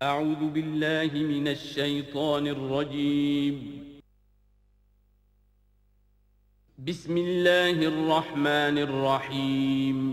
اعوذ باللہ من الشیطان الرجیم بسم اللہ الرحمن الرحیم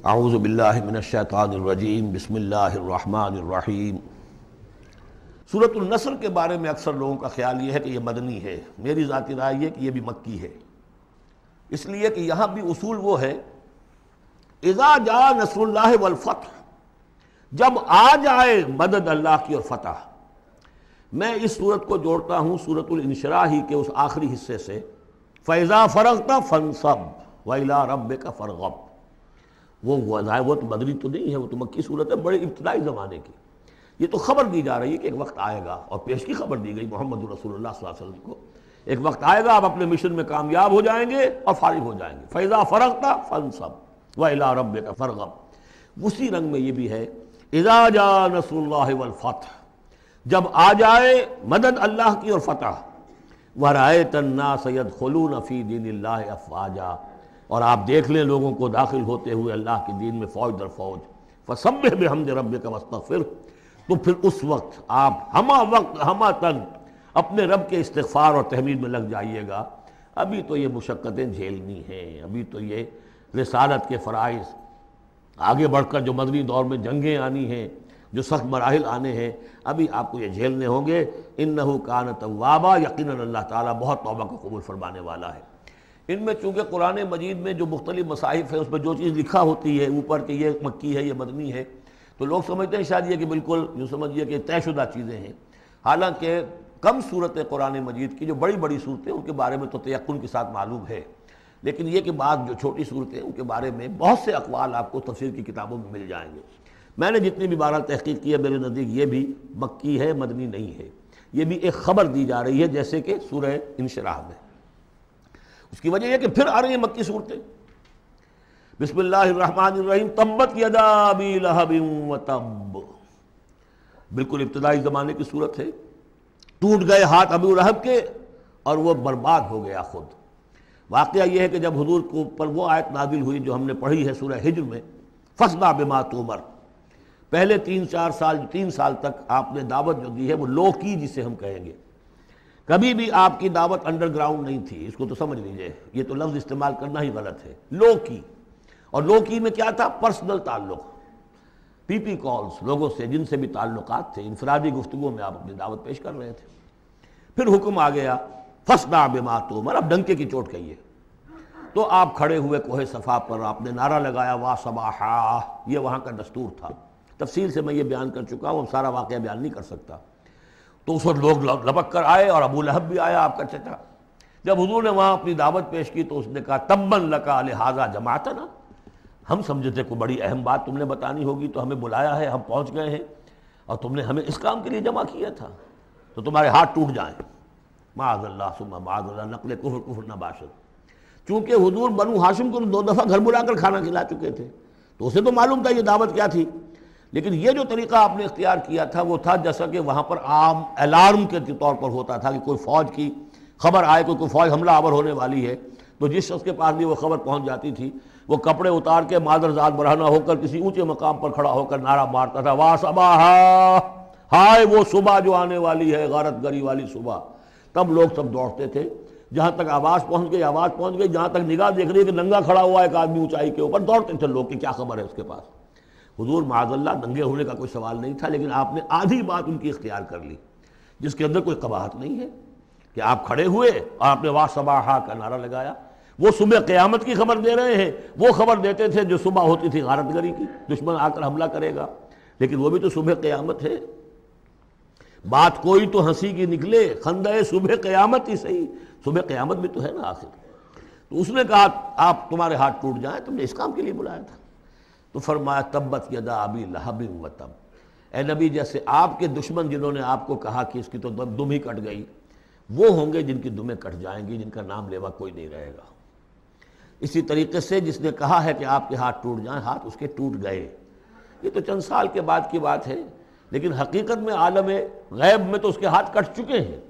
اعوذ باللہ من الشیطان الرجیم بسم اللہ الرحمن الرحیم۔ سورۃ النصر کے بارے میں اکثر لوگوں کا خیال یہ ہے کہ یہ مدنی ہے، میری ذاتی رائے یہ کہ یہ بھی مکی ہے، اس لیے کہ یہاں بھی اصول وہ ہے اذا جاء نصر اللہ والفتح، جب آ جائے مدد اللہ کی اور فتح۔ میں اس صورت کو جوڑتا ہوں سورۃ الانشراح ہی کے اس آخری حصے سے، فَإِذَا فَرَغْتَ فَانصَبْ وَإِلَىٰ رَبِّكَ فَارْغَب۔ وہ تو مدنی تو نہیں ہے، وہ تو مکی صورت ہے، بڑے ابتدائی زمانے کی۔ یہ تو خبر دی جا رہی ہے کہ ایک وقت آئے گا، اور پیش کی خبر دی گئی محمد رسول اللہ صلی اللہ علیہ وسلم کو، ایک وقت آئے گا آپ اپنے مشن میں کامیاب ہو جائیں گے اور فارغ ہو جائیں گے۔ فَإِذَا فَرَغْتَ فَانصَبْ وَإِلَىٰ رَبِّكَ فَارْغَب۔ اسی رنگ میں یہ بھی ہے اِذَا جَاءَ نَصْرُ اللَّهِ وَالْفَتْحُ، جب آ جائے مدد اللہ کی اور فتح۔ وَرَأَيْتَ النَّاسَ يَدْخُلُونَ فِي دِينِ اللَّهِ أَفْوَاجًا، اور آپ دیکھ لیں لوگوں کو داخل ہوتے ہوئے اللہ کے دین میں فوج در فوج۔ فَسَبِّحْ بِحَمْدِ رَبِّكَ وَاسْتَغْفِرْ، تو پھر اس وقت آپ ہمہ وقت ہمہ تن اپنے رب کے استغفار اور تحمید میں لگ جائیے گا۔ ابھی تو یہ مشقتیں جھیلنی ہیں، ابھی تو یہ رسالت کے فرائض، آگے بڑھ کر جو مدنی دور میں جنگیں آنی ہیں، جو سخت مراحل آنے ہیں، ابھی آپ کو یہ جھیلنے ہوں گے۔ اِنَّهُ كَانَ تَوَّابًا، یقیناً اللہ تعالیٰ بہت توبہ کو قبول فرمانے والا ہے۔ ان میں چونکہ قرآن مجید میں جو مختلف مصاحف ہیں اس میں جو چیز لکھا ہوتی ہے اوپر کہ یہ مکی ہے یہ مدنی ہے، تو لوگ سمجھتے ہیں شاید یہ کہ بالکل یوں سمجھیے کہ طے شدہ چیزیں ہیں، حالانکہ کم صورتیں قرآن مجید کی جو بڑی بڑی صورتیں ان کے بارے میں تو تیقن کے ساتھ معلوم ہے، لیکن یہ کہ بعض جو چھوٹی صورتیں ان کے بارے میں بہت سے اقوال آپ کو تفسیر کی کتابوں میں مل جائیں گے۔ میں نے جتنی بھی بہرحال تحقیق کی ہے، میرے نزدیک یہ بھی مکی ہے، مدنی نہیں ہے، یہ بھی ایک خبر دی جا رہی ہے جیسے کہ سورہ انشراح میں۔ اس کی وجہ یہ کہ پھر آ رہی ہیں مکی صورتیں۔ بسم اللہ الرحمن الرحیم، تبت یدا ابی لہب وتب، بالکل ابتدائی زمانے کی صورت ہے۔ ٹوٹ گئے ہاتھ ابو لہب کے اور وہ برباد ہو گیا خود۔ واقعہ یہ ہے کہ جب حضور کو پر وہ آیت نازل ہوئی جو ہم نے پڑھی ہے سورہ ہجر میں، فاصدع بما تؤمر، پہلے 3 سال تک آپ نے دعوت جو دی ہے وہ لو کی، جسے ہم کہیں گے، کبھی بھی آپ کی دعوت انڈر گراؤنڈ نہیں تھی، اس کو تو سمجھ لیجئے، یہ تو لفظ استعمال کرنا ہی غلط ہے۔ لو کی، اور لو کی میں کیا تھا؟ پرسنل تعلق، پی پی کالز، لوگوں سے جن سے بھی تعلقات تھے، انفرادی گفتگو میں آپ اپنی دعوت پیش کر رہے تھے۔ پھر حکم آ گیا فاصدع بما تؤمر، اب ڈنکے کی چوٹ کہیے۔ تو آپ کھڑے ہوئے کوہ صفا پر، آپ نے نعرہ لگایا وا صباحا، یہ وہاں کا دستور تھا، تفصیل سے میں یہ بیان کر چکا ہوں، سارا واقعہ بیان نہیں کر سکتا۔ تو اس وقت لوگ لپک کر آئے اور ابو لہب بھی آیا، آپ کا چچا۔ جب حضور نے وہاں اپنی دعوت پیش کی تو اس نے کہا تبًّا لک لہذا جمعتنا، ہم سمجھے تھے کوئی بڑی اہم بات تم نے بتانی ہوگی تو ہمیں بلایا ہے، ہم پہنچ گئے ہیں اور تم نے ہمیں اس کام کے لیے جمع کیا تھا، تو تمہارے ہاتھ ٹوٹ جائیں۔ معاذ اللہ ثم معاذ اللہ، نقل کفر نہ باشد۔ چونکہ حضور بنو ہاشم کو 2 دفعہ گھر بلا کر کھانا کھلا چکے تھے، تو اسے تو معلوم تھا یہ دعوت کیا تھی، لیکن یہ جو طریقہ آپ نے اختیار کیا تھا وہ تھا جیسا کہ وہاں پر عام الارم کے طور پر ہوتا تھا کہ کوئی فوج کی خبر آئے، کوئی فوج حملہ آور ہونے والی ہے، تو جس شخص کے پاس بھی وہ خبر پہنچ جاتی تھی وہ کپڑے اتار کے مادر ذات برہنہ ہو کر کسی اونچے مقام پر کھڑا ہو کر نعرہ مارتا تھا وا صباحا، ہائے وہ صبح جو آنے والی ہے، غارت گری والی صبح۔ تب لوگ سب دوڑتے تھے، جہاں تک آواز پہنچ گئی، جہاں تک نگاہ دیکھ رہی ہے کہ ننگا کھڑا ہوا ایک آدمی اونچائی کے اوپر، دوڑتے تھے لوگ کہ کیا خبر ہے اس کے پاس۔ حضور معاذ اللہ ننگے ہونے کا کوئی سوال نہیں تھا، لیکن آپ نے آدھی بات ان کی اختیار کر لی جس کے اندر کوئی قباحت نہیں ہے، کہ آپ کھڑے ہوئے اور آپ نے وا صباحا کا نعرہ لگایا۔ وہ صبح قیامت کی خبر دے رہے ہیں، وہ خبر دیتے تھے جو صبح ہوتی تھی غارت گری کی، دشمن آ کر حملہ کرے گا، لیکن وہ بھی تو صبح قیامت ہے۔ بات کوئی تو ہنسی کی نکلے، خندہ صبح قیامت ہی صحیح، صبح قیامت بھی تو ہے نا آخر۔ تو اس نے کہا آپ تمہارے ہاتھ ٹوٹ جائیں، تم نے اس کام کے لیے بلایا تھا۔ تو فرمایا تبت یدا ابی لہب وتب، اے نبی جیسے آپ کے دشمن جنہوں نے آپ کو کہا کہ اس کی تو دم ہی کٹ گئی، وہ ہوں گے جن کی دمیں کٹ جائیں گی، جن کا نام لیوا کوئی نہیں رہے گا۔ اسی طریقے سے جس نے کہا ہے کہ آپ کے ہاتھ ٹوٹ جائیں، ہاتھ اس کے ٹوٹ گئے۔ یہ تو چند سال کے بعد کی بات ہے، لیکن حقیقت میں عالم غیب میں تو اس کے ہاتھ کٹ چکے ہیں،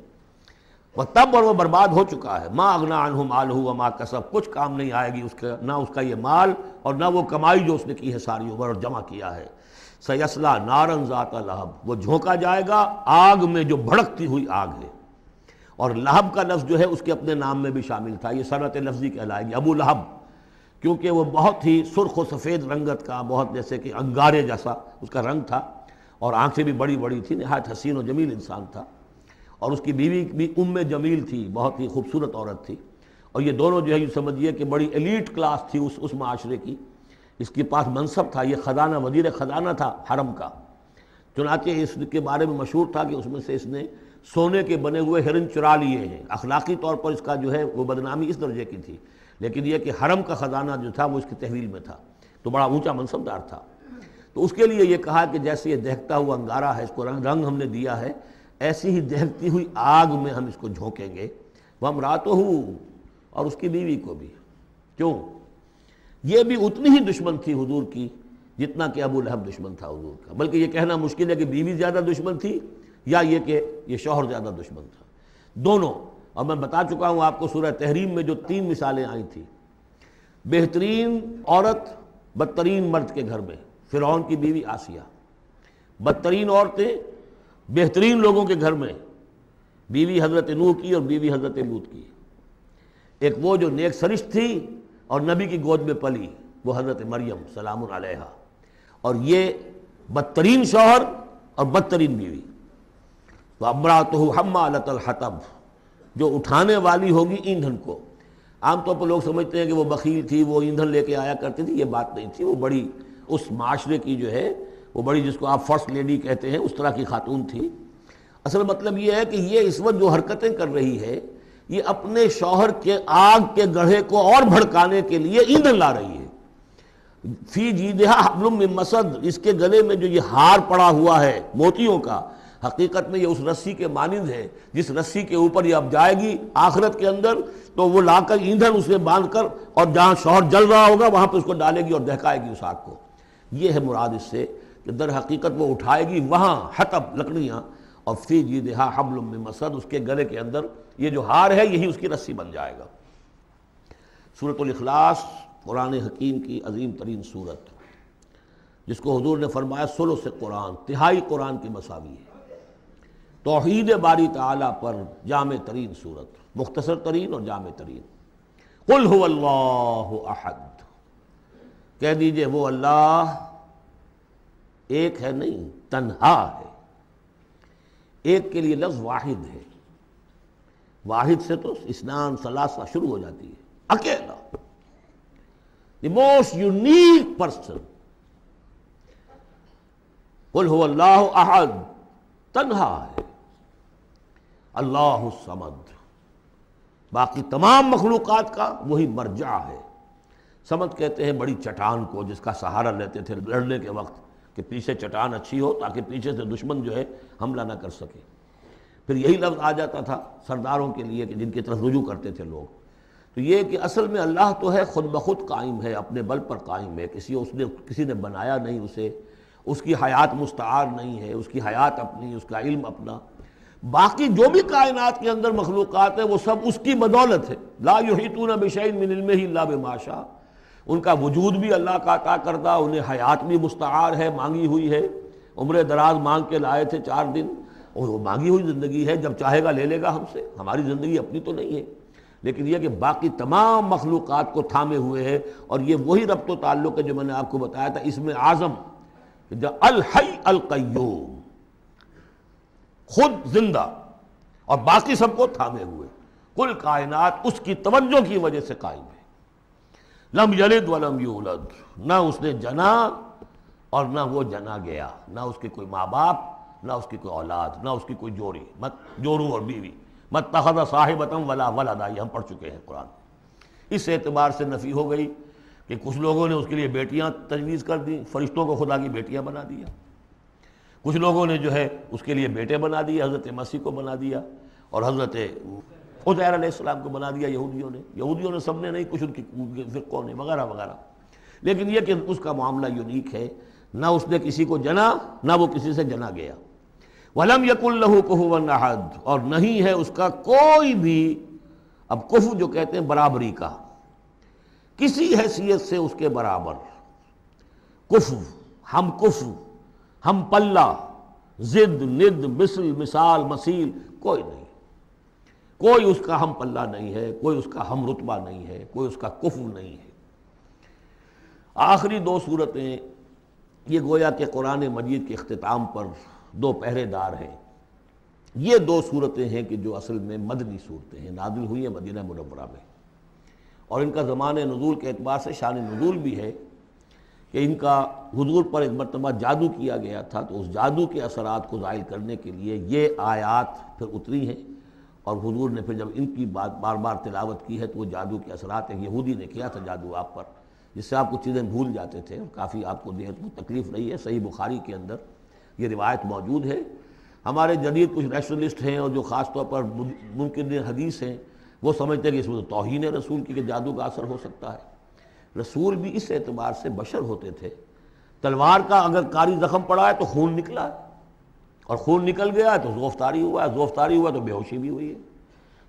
وہ تب اور وہ برباد ہو چکا ہے۔ ما اغنی عنہ مالہ وما کسب، کچھ کام نہیں آئے گی اس کا، نہ اس کا یہ مال اور نہ وہ کمائی جو اس نے کی ہے ساری عمر اور جمع کیا ہے۔ سیصلی نارا ذات لہب، وہ جھونکا جائے گا آگ میں جو بھڑکتی ہوئی آگ ہے۔ اور لہب کا لفظ جو ہے اس کے اپنے نام میں بھی شامل تھا، یہ صنعت لفظی کہلائے گی، ابو لہب، کیونکہ وہ بہت ہی سرخ و سفید رنگت کا، بہت جیسے کہ انگارے جیسا اس کا رنگ تھا، اور آنکھیں بھی بڑی بڑی تھی، نہایت حسین و جمیل انسان تھا۔ اور اس کی بیوی بھی ام جمیل تھی، بہت ہی خوبصورت عورت تھی، اور یہ دونوں جو ہے یہ سمجھیے کہ بڑی ایلیٹ کلاس تھی اس معاشرے کی۔ اس کے پاس منصب تھا، یہ خزانہ، وزیر خزانہ تھا حرم کا، چنانچہ اس کے بارے میں مشہور تھا کہ اس میں سے اس نے سونے کے بنے ہوئے ہرن چرا لیے ہیں۔ اخلاقی طور پر اس کا جو ہے وہ بدنامی اس درجے کی تھی، لیکن یہ کہ حرم کا خزانہ جو تھا وہ اس کی تحویل میں تھا، تو بڑا اونچا منصب دار تھا۔ تو اس کے لیے یہ کہا کہ جیسے یہ دہکتا ہوا انگارہ ہے، اس کو رنگ ہم نے دیا ہے، ایسی ہی دہکتی ہوئی آگ میں ہم اس کو جھونکیں گے۔ وامرأتہ، اور اس کی بیوی کو بھی۔ کیوں؟ یہ بھی اتنی ہی دشمن تھی حضور کی جتنا کہ ابو لہب دشمن تھا حضور کا، بلکہ یہ کہنا مشکل ہے کہ بیوی زیادہ دشمن تھی یا یہ کہ یہ شوہر زیادہ دشمن تھا، دونوں۔ اور میں بتا چکا ہوں آپ کو سورہ تحریم میں جو 3 مثالیں آئی تھیں، بہترین عورت بدترین مرد کے گھر میں، فرعون کی بیوی آسیہ، بدترین عورتیں بہترین لوگوں کے گھر میں، بیوی حضرت نوح کی اور بیوی حضرت لوط کی۔ ایک وہ جو نیک سرشت تھی اور نبی کی گود میں پلی، وہ حضرت مریم سلام علیہا، اور یہ بدترین شوہر اور بدترین بیوی۔ وامرأتہ حمالۃ الحطب، جو اٹھانے والی ہوگی ایندھن کو۔ عام طور پر لوگ سمجھتے ہیں کہ وہ بخیل تھی، وہ ایندھن لے کے آیا کرتی تھی، یہ بات نہیں تھی، وہ بڑی اس معاشرے کی جو ہے وہ بڑی، جس کو آپ فرسٹ لیڈی کہتے ہیں، اس طرح کی خاتون تھی۔ اصل مطلب یہ ہے کہ یہ اس وقت جو حرکتیں کر رہی ہے، یہ اپنے شوہر کے آگ کے گڑھے کو اور بھڑکانے کے لیے ایندھن لا رہی ہے۔ فی جیدہا حبل من مسد، اس کے گلے میں جو یہ ہار پڑا ہوا ہے موتیوں کا، حقیقت میں یہ اس رسی کے مانند ہے جس رسی کے اوپر یہ اب جائے گی آخرت کے اندر، تو وہ لا کر ایندھن اسے باندھ کر، اور جہاں شوہر جل رہا ہوگا وہاں پہ اس کو ڈالے گی اور دہکائے گی اس آگ کو۔ یہ ہے مراد اس سے کہ در حقیقت وہ اٹھائے گی وہاں حطب لکڑیاں، اور فی جیدہا حبل من مسد، اس کے گلے کے اندر یہ جو ہار ہے یہی اس کی رسی بن جائے گا۔ سورۃ الاخلاص قرآن حکیم کی عظیم ترین سورت، جس کو حضور نے فرمایا ثلث قرآن، تہائی قرآن کی مساوی ہے۔ توحید باری تعالیٰ پر جامع ترین سورت، مختصر ترین اور جامع ترین۔ قل هو اللہ احد، کہہ دیجئے وہ اللہ ایک ہے نہیں، تنہا ہے۔ ایک کے لیے لفظ واحد ہے، واحد سے تو اثنان ثلاثہ شروع ہو جاتی ہے، اکیلا، دی موسٹ یونیک پرسن۔ قل هو اللہ احد، تنہا ہے، اللہ الصمد، باقی تمام مخلوقات کا وہی مرجع ہے۔ صمد کہتے ہیں بڑی چٹان کو، جس کا سہارا لیتے تھے لڑنے کے وقت، کہ پیچھے چٹان اچھی ہو تاکہ پیچھے سے دشمن جو ہے حملہ نہ کر سکے۔ پھر یہی لفظ آ جاتا تھا سرداروں کے لیے کہ جن کی طرف رجوع کرتے تھے لوگ۔ تو یہ کہ اصل میں اللہ تو ہے خود بخود قائم ہے، اپنے بل پر قائم ہے، کسی نے بنایا نہیں اسے، اس کی حیات مستعار نہیں ہے، اس کی حیات اپنی، اس کا علم اپنا۔ باقی جو بھی کائنات کے اندر مخلوقات ہیں وہ سب اس کی بدولت ہے۔ لا یحیطون بشیء من علمہ الا بما شاء، ان کا وجود بھی اللہ کا عطا کردہ، انہیں حیات بھی مستعار ہے، مانگی ہوئی ہے۔ عمر دراز مانگ کے لائے تھے 4 دن، اور وہ مانگی ہوئی زندگی ہے، جب چاہے گا لے لے گا ہم سے، ہماری زندگی اپنی تو نہیں ہے۔ لیکن یہ کہ باقی تمام مخلوقات کو تھامے ہوئے ہے، اور یہ وہی ربط و تعلق ہے جو میں نے آپ کو بتایا تھا اسم اعظم، جو الحی القیوم، خود زندہ اور باقی سب کو تھامے ہوئے۔ کل کائنات اس کی توجہ کی وجہ سے قائم ہے۔ لم یلد ولم یولد، نہ اس نے جنا اور نہ وہ جنا گیا، نہ اس کے کوئی ماں باپ، نہ اس کی کوئی اولاد، نہ اس کی کوئی جوڑی، مت جورو اور بیوی، مت اتخذ صاحبۃ ولا ولدا، یہ ہم پڑھ چکے ہیں قرآن۔ اس اعتبار سے نفی ہو گئی کہ کچھ لوگوں نے اس کے لیے بیٹیاں تجویز کر دیں، فرشتوں کو خدا کی بیٹیاں بنا دیا۔ کچھ لوگوں نے جو ہے اس کے لیے بیٹے بنا دیا، حضرت مسیح کو بنا دیا اور حضرت عزیر علیہ السلام کو بنا دیا یہودیوں نے سب نے نہیں، کچھ ان کی فرقوں نے وغیرہ وغیرہ. لیکن یہ کہ اس کا معاملہ یونیک ہے، نہ اس نے کسی کو جنا نہ وہ کسی سے جنا گیا. وَلَمْ يَكُنْ لَهُ كُفُوًا أَحَدٌ، اور نہیں ہے اس کا کوئی بھی، اب کفو جو کہتے ہیں برابری کا، کسی حیثیت سے اس کے برابر. کفو، ہم پلہ، ضد، ند، مثل، مثال، مثیل، کوئی نہیں. کوئی اس کا ہم پلہ نہیں ہے، کوئی اس کا ہم رتبہ نہیں ہے، کوئی اس کا کفو نہیں ہے. آخری دو صورتیں یہ گویا کہ قرآن مجید کے اختتام پر دو پہرے دار ہیں. یہ دو صورتیں ہیں کہ جو اصل میں مدنی صورتیں ہیں، نازل ہوئی ہیں مدینہ منورہ میں، اور ان کا زمان نزول کے اعتبار سے شان نزول بھی ہے کہ ان کا حضور پر ایک مرتبہ جادو کیا گیا تھا، تو اس جادو کے اثرات کو زائل کرنے کے لیے یہ آیات پھر اتری ہیں. اور حضور نے پھر جب ان کی بات بار بار تلاوت کی ہے تو وہ جادو کے اثرات، ایک یہودی نے کیا تھا جادو آپ پر، جس سے آپ کچھ چیزیں بھول جاتے تھے، کافی آپ کو دیہت کو تکلیف رہی ہے. صحیح بخاری کے اندر یہ روایت موجود ہے. ہمارے جدید کچھ ریشنلسٹ ہیں اور جو خاص طور پر ممکن حدیث ہیں، وہ سمجھتے ہیں کہ اس میں تو توہین رسول کی کہ جادو کا اثر ہو سکتا ہے. رسول بھی اس اعتبار سے بشر ہوتے تھے. تلوار کا اگر کاری زخم پڑا ہے تو خون نکلا ہے، اور خون نکل گیا ہے تو زوفتاری ہوا ہے، زوفتاری ہوا تو بے ہوشی بھی ہوئی ہے.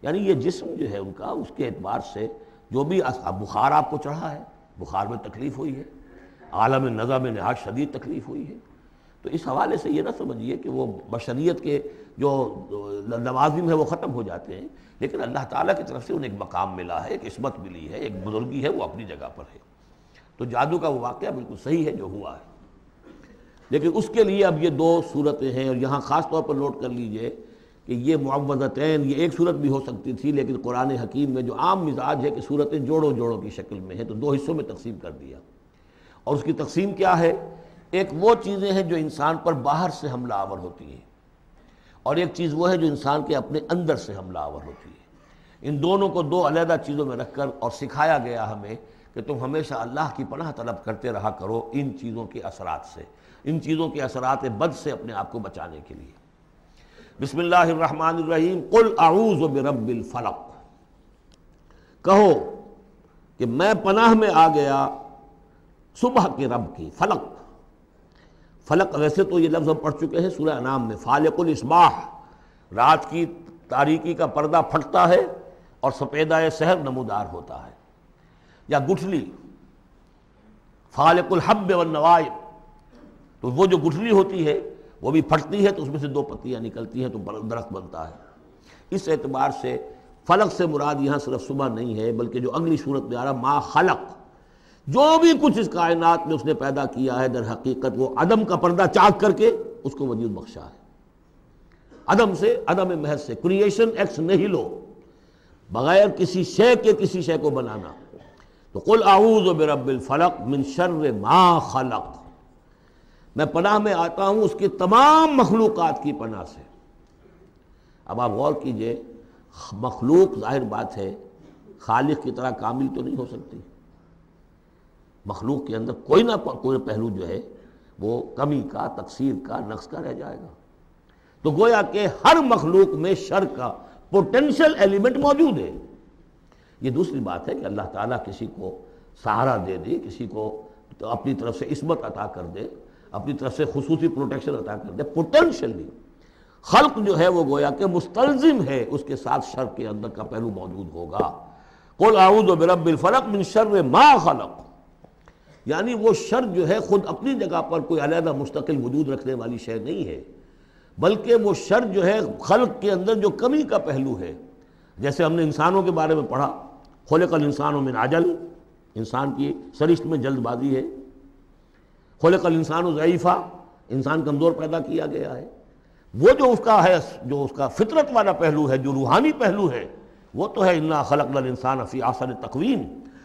یعنی یہ جسم جو ہے ان کا، اس کے اعتبار سے جو بھی بخار آپ کو چڑھا ہے، بخار میں تکلیف ہوئی ہے، عالم نزع میں نہایت شدید تکلیف ہوئی ہے. تو اس حوالے سے یہ نہ سمجھیے کہ وہ بشریت کے جو لوازم ہے وہ ختم ہو جاتے ہیں، لیکن اللہ تعالیٰ کی طرف سے انہیں ایک مقام ملا ہے، ایک عصمت ملی ہے، ایک بزرگی ہے، وہ اپنی جگہ پر ہے. تو جادو کا وہ واقعہ بالکل صحیح ہے جو ہوا ہے. لیکن اس کے لیے اب یہ دو صورتیں ہیں، اور یہاں خاص طور پر نوٹ کر لیجئے کہ یہ معوذتین، یہ ایک صورت بھی ہو سکتی تھی، لیکن قرآن حکیم میں جو عام مزاج ہے کہ صورتیں جوڑوں جوڑوں کی شکل میں ہیں، تو دو حصوں میں تقسیم کر دیا. اور اس کی تقسیم کیا ہے؟ ایک وہ چیزیں ہیں جو انسان پر باہر سے حملہ آور ہوتی ہیں، اور ایک چیز وہ ہے جو انسان کے اپنے اندر سے حملہ آور ہوتی ہے. ان دونوں کو دو علیحدہ چیزوں میں رکھ کر اور سکھایا گیا ہمیں کہ تم ہمیشہ اللہ کی پناہ طلب کرتے رہا کرو ان چیزوں کے اثرات سے، ان چیزوں کے اثرات بد سے اپنے آپ کو بچانے کے لیے. بسم اللہ الرحمن الرحیم. قل اعوذ برب الفلق، کہو کہ میں پناہ میں آ گیا صبح کے رب کی. فلق، فلق ویسے تو یہ لفظ ہم پڑھ چکے ہیں سورہ انعام میں، فالق الاصباح، رات کی تاریکی کا پردہ پھٹتا ہے اور سپیدہ سحر نمودار ہوتا ہے. یا گٹھلی، فالق الحب والنوائب، تو وہ جو گٹھلی ہوتی ہے وہ بھی پھٹتی ہے تو اس میں سے دو پتیاں نکلتی ہیں تو درخت بنتا ہے. اس اعتبار سے فلق سے مراد یہاں صرف صبح نہیں ہے، بلکہ جو اگلی صورت میں آ رہا ما خلق، جو بھی کچھ اس کائنات میں اس نے پیدا کیا ہے در حقیقت وہ عدم کا پردہ چاک کر کے اس کو وجود بخشا ہے. عدم سے، عدم محض سے، کریشن ایکس نہیلو، بغیر کسی شے کے کسی شے کو بنانا. تو قل اعوذ برب الفلق من شر ما خلق، میں پناہ میں آتا ہوں اس کی تمام مخلوقات کی پناہ سے. اب آپ غور کیجئے، مخلوق ظاہر بات ہے خالق کی طرح کامل تو نہیں ہو سکتی. مخلوق کے اندر کوئی نہ کوئی پہلو جو ہے وہ کمی کا، تقصیر کا، نقص کا رہ جائے گا. تو گویا کہ ہر مخلوق میں شر کا پوٹینشل ایلیمنٹ موجود ہے. یہ دوسری بات ہے کہ اللہ تعالیٰ کسی کو سہارا دے دے، کسی کو اپنی طرف سے عصمت عطا کر دے، اپنی طرف سے خصوصی پروٹیکشن عطا کر دے. پوٹینشلی خلق جو ہے وہ گویا کہ مستلزم ہے اس کے ساتھ شر کے اندر کا پہلو موجود ہوگا. قل اعوذ برب الفلق من شر ما خلق، یعنی وہ شر جو ہے خود اپنی جگہ پر کوئی علیحدہ مستقل وجود رکھنے والی شے نہیں ہے، بلکہ وہ شر جو ہے خلق کے اندر جو کمی کا پہلو ہے. جیسے ہم نے انسانوں کے بارے میں پڑھا، خلق الانسان من عجل، انسان کی سرشت میں جلد بازی ہے. خلق الانسان ضعیفا، انسان کمزور پیدا کیا گیا ہے. وہ جو اس کا ہے، جو اس کا فطرت والا پہلو ہے، جو روحانی پہلو ہے، وہ تو ہے انا خلقنا الانسان فی احسن تقویم.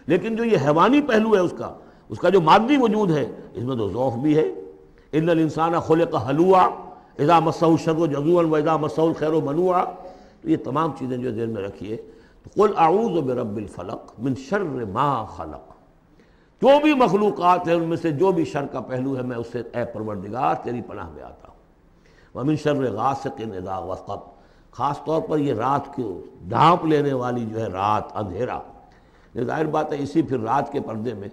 لیکن جو یہ حیوانی پہلو ہے اس کا جو مادی وجود ہے، اس میں تو ضعف بھی ہے. ان الانسان خلق ہلوعا اذا مسہ الشر جزوعا واذا مسہ الخیر منوعا. تو یہ تمام چیزیں جو ذہن میں رکھیے. قل اعوذ برب الفلق من شر ما خلق، جو بھی مخلوقات ہیں ان میں سے جو بھی شر کا پہلو ہے میں اس سے اے پروردگار تیری پناہ میں آتا ہوں. ومن شر غاسق اذا وقب، خاص طور پر یہ رات کو ڈھانپ لینے والی جو ہے رات، اندھیرا، یہ ظاہر بات ہے اسی پھر رات کے پردے میں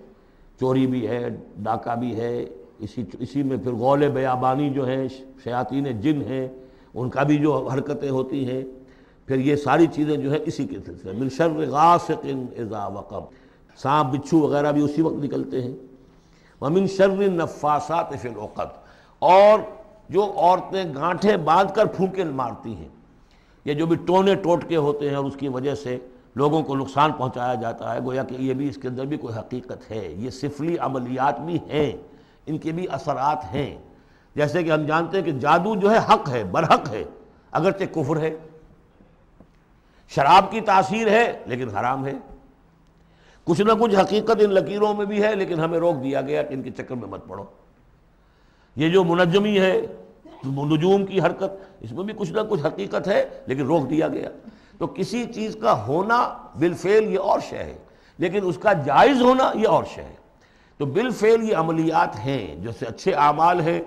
چوری بھی ہے، ڈاکہ بھی ہے، اسی میں پھر غول بیابانی جو ہیں، شیاطین جن ہیں، ان کا بھی جو حرکتیں ہوتی ہیں، پھر یہ ساری چیزیں جو ہے اسی کے سلسلے من شر غاسق اذا وقب، سانپ بچھو وغیرہ بھی اسی وقت نکلتے ہیں، ومن شر النفاثات فی العقد، اور جو عورتیں گانٹھیں باندھ کر پھونکے مارتی ہیں، یہ جو بھی ٹونے ٹوٹکے ہوتے ہیں اور اس کی وجہ سے لوگوں کو نقصان پہنچایا جاتا ہے، گویا کہ یہ بھی اس کے اندر بھی کوئی حقیقت ہے، یہ سفلی عملیات بھی ہیں، ان کے بھی اثرات ہیں۔ جیسے کہ ہم جانتے ہیں کہ جادو جو ہے حق ہے، برحق ہے، اگرچہ کفر ہے، شراب کی تاثیر ہے لیکن حرام ہے، کچھ نہ کچھ حقیقت ان لکیروں میں بھی ہے، لیکن ہمیں روک دیا گیا کہ ان کے چکر میں مت پڑو۔ یہ جو منجمی ہے، نجوم کی حرکت، اس میں بھی کچھ نہ کچھ حقیقت ہے لیکن روک دیا گیا۔ تو کسی چیز کا ہونا بالفعل یہ اور شے ہے، لیکن اس کا جائز ہونا یہ اور شے ہے۔ تو بالفعل یہ عملیات ہیں، جیسے اچھے اعمال ہیں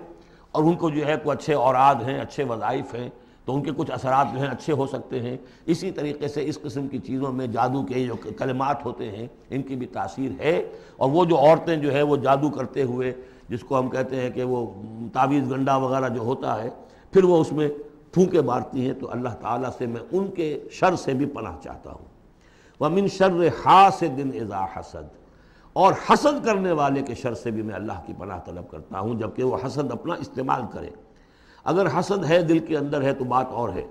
اور ان کو جو ہے کوئی اچھے اوراد ہیں، اچھے وظائف ہیں، تو ان کے کچھ اثرات جو ہیں اچھے ہو سکتے ہیں۔ اسی طریقے سے اس قسم کی چیزوں میں جادو کے جو کلمات ہوتے ہیں ان کی بھی تاثیر ہے، اور وہ جو عورتیں جو ہے وہ جادو کرتے ہوئے، جس کو ہم کہتے ہیں کہ وہ تعویذ گنڈا وغیرہ جو ہوتا ہے، پھر وہ اس میں پھونکے مارتی ہیں، تو اللہ تعالیٰ سے میں ان کے شر سے بھی پناہ چاہتا ہوں۔ وَمِن شَرِّ حَاسِدٍ إِذَا حَسَدَ، اور حسد کرنے والے کے شر سے بھی میں اللہ کی پناہ طلب کرتا ہوں، جبکہ وہ حسد اپنا استعمال کرے۔ اگر حسد ہے دل کے اندر ہے تو بات اور ہے،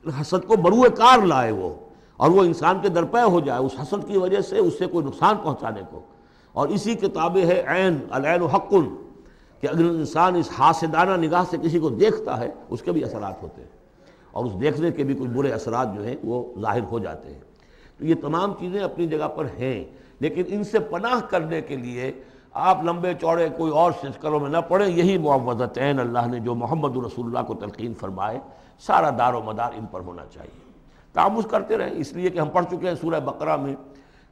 حسد کو بروئے کار لائے وہ، اور وہ انسان کے درپے ہو جائے اس حسد کی وجہ سے اس سے کوئی نقصان پہنچانے کو، اور اسی کتابیں ہے عین، العین حق، کہ اگر انسان اس حاسدانہ نگاہ سے کسی کو دیکھتا ہے اس کے بھی اثرات ہوتے ہیں، اور اس دیکھنے کے بھی کچھ برے اثرات جو ہیں وہ ظاہر ہو جاتے ہیں۔ تو یہ تمام چیزیں اپنی جگہ پر ہیں، لیکن ان سے پناہ کرنے کے لیے آپ لمبے چوڑے کوئی اور چکروں میں نہ پڑیں۔ یہی معوذتین اللہ نے جو محمد رسول اللہ کو تلقین فرمائے، سارا دار و مدار ان پر ہونا چاہیے، تعوذ کرتے رہیں۔ اس لیے کہ ہم پڑھ چکے ہیں سورہ بقرہ میں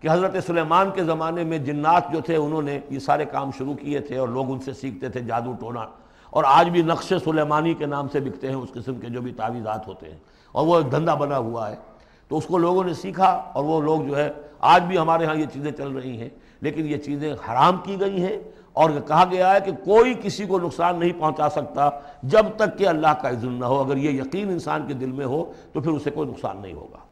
کہ حضرت سلیمان کے زمانے میں جنات جو تھے انہوں نے یہ سارے کام شروع کیے تھے، اور لوگ ان سے سیکھتے تھے جادو ٹونا، اور آج بھی نقش سلیمانی کے نام سے بکتے ہیں اس قسم کے جو بھی تعویذات ہوتے ہیں، اور وہ ایک دھندا بنا ہوا ہے۔ تو اس کو لوگوں نے سیکھا، اور وہ لوگ جو ہے آج بھی ہمارے ہاں یہ چیزیں چل رہی ہیں، لیکن یہ چیزیں حرام کی گئی ہیں، اور کہا گیا ہے کہ کوئی کسی کو نقصان نہیں پہنچا سکتا جب تک کہ اللہ کا اذن نہ ہو۔ اگر یہ یقین انسان کے دل میں ہو تو پھر اسے کوئی نقصان نہیں ہوگا۔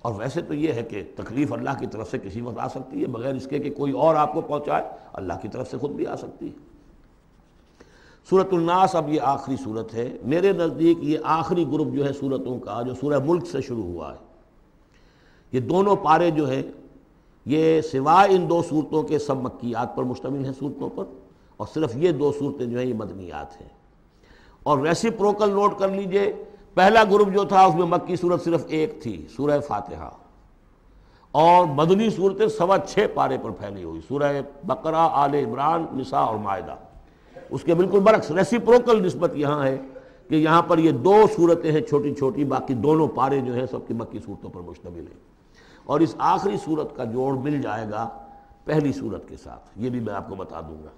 اور ویسے تو یہ ہے کہ تکلیف اللہ کی طرف سے کسی وقت آ سکتی ہے، بغیر اس کے کہ کوئی اور آپ کو پہنچائے، اللہ کی طرف سے خود بھی آ سکتی ہے۔ سورۃ الناس اب یہ آخری سورت ہے، میرے نزدیک یہ آخری گروپ جو ہے سورتوں کا جو سورہ ملک سے شروع ہوا ہے۔ یہ دونوں پارے جو ہیں یہ سوائے ان دو صورتوں کے سب مکیات پر مشتمل ہیں صورتوں پر، اور صرف یہ دو صورتیں جو ہیں یہ مدنیات ہیں۔ اور ریسیپروکل نوٹ کر لیجئے، پہلا گروپ جو تھا اس میں مکی صورت صرف ایک تھی، سورہ فاتحہ، اور مدنی صورتیں 6.25 پارے پر پھیلی ہوئی، سورہ بقرہ، آل عمران، نساء اور مائدہ۔ اس کے بالکل برعکس ریسیپروکل نسبت یہاں ہے کہ یہاں پر یہ دو صورتیں ہیں چھوٹی چھوٹی، باقی دونوں پارے جو ہیں سب کی مکی صورتوں پر مشتمل ہیں، اور اس آخری صورت کا جوڑ مل جائے گا پہلی صورت کے ساتھ، یہ بھی میں آپ کو بتا دوں گا۔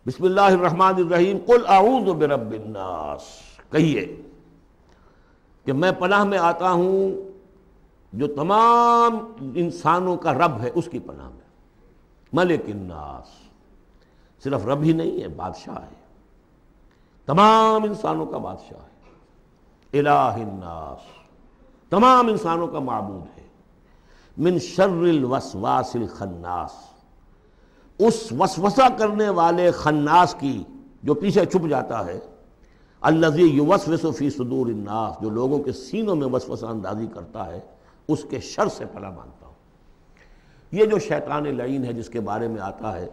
بسم اللہ الرحمن الرحیم، قل اعوذ برب الناس، کہیے کہ میں پناہ میں آتا ہوں جو تمام انسانوں کا رب ہے اس کی پناہ میں، ملک الناس، صرف رب ہی نہیں ہے، بادشاہ ہے، تمام انسانوں کا بادشاہ ہے، الہ الناس، تمام انسانوں کا معبود ہے، من شر الوسواس الخناس، اس وسوسہ کرنے والے خناس کی جو پیچھے چھپ جاتا ہے، الذی یوسوس فی صدور الناس، جو لوگوں کے سینوں میں وسوسہ اندازی کرتا ہے، اس کے شر سے پناہ مانگتا ہوں۔ یہ جو شیطان لعین ہے جس کے بارے میں آتا ہے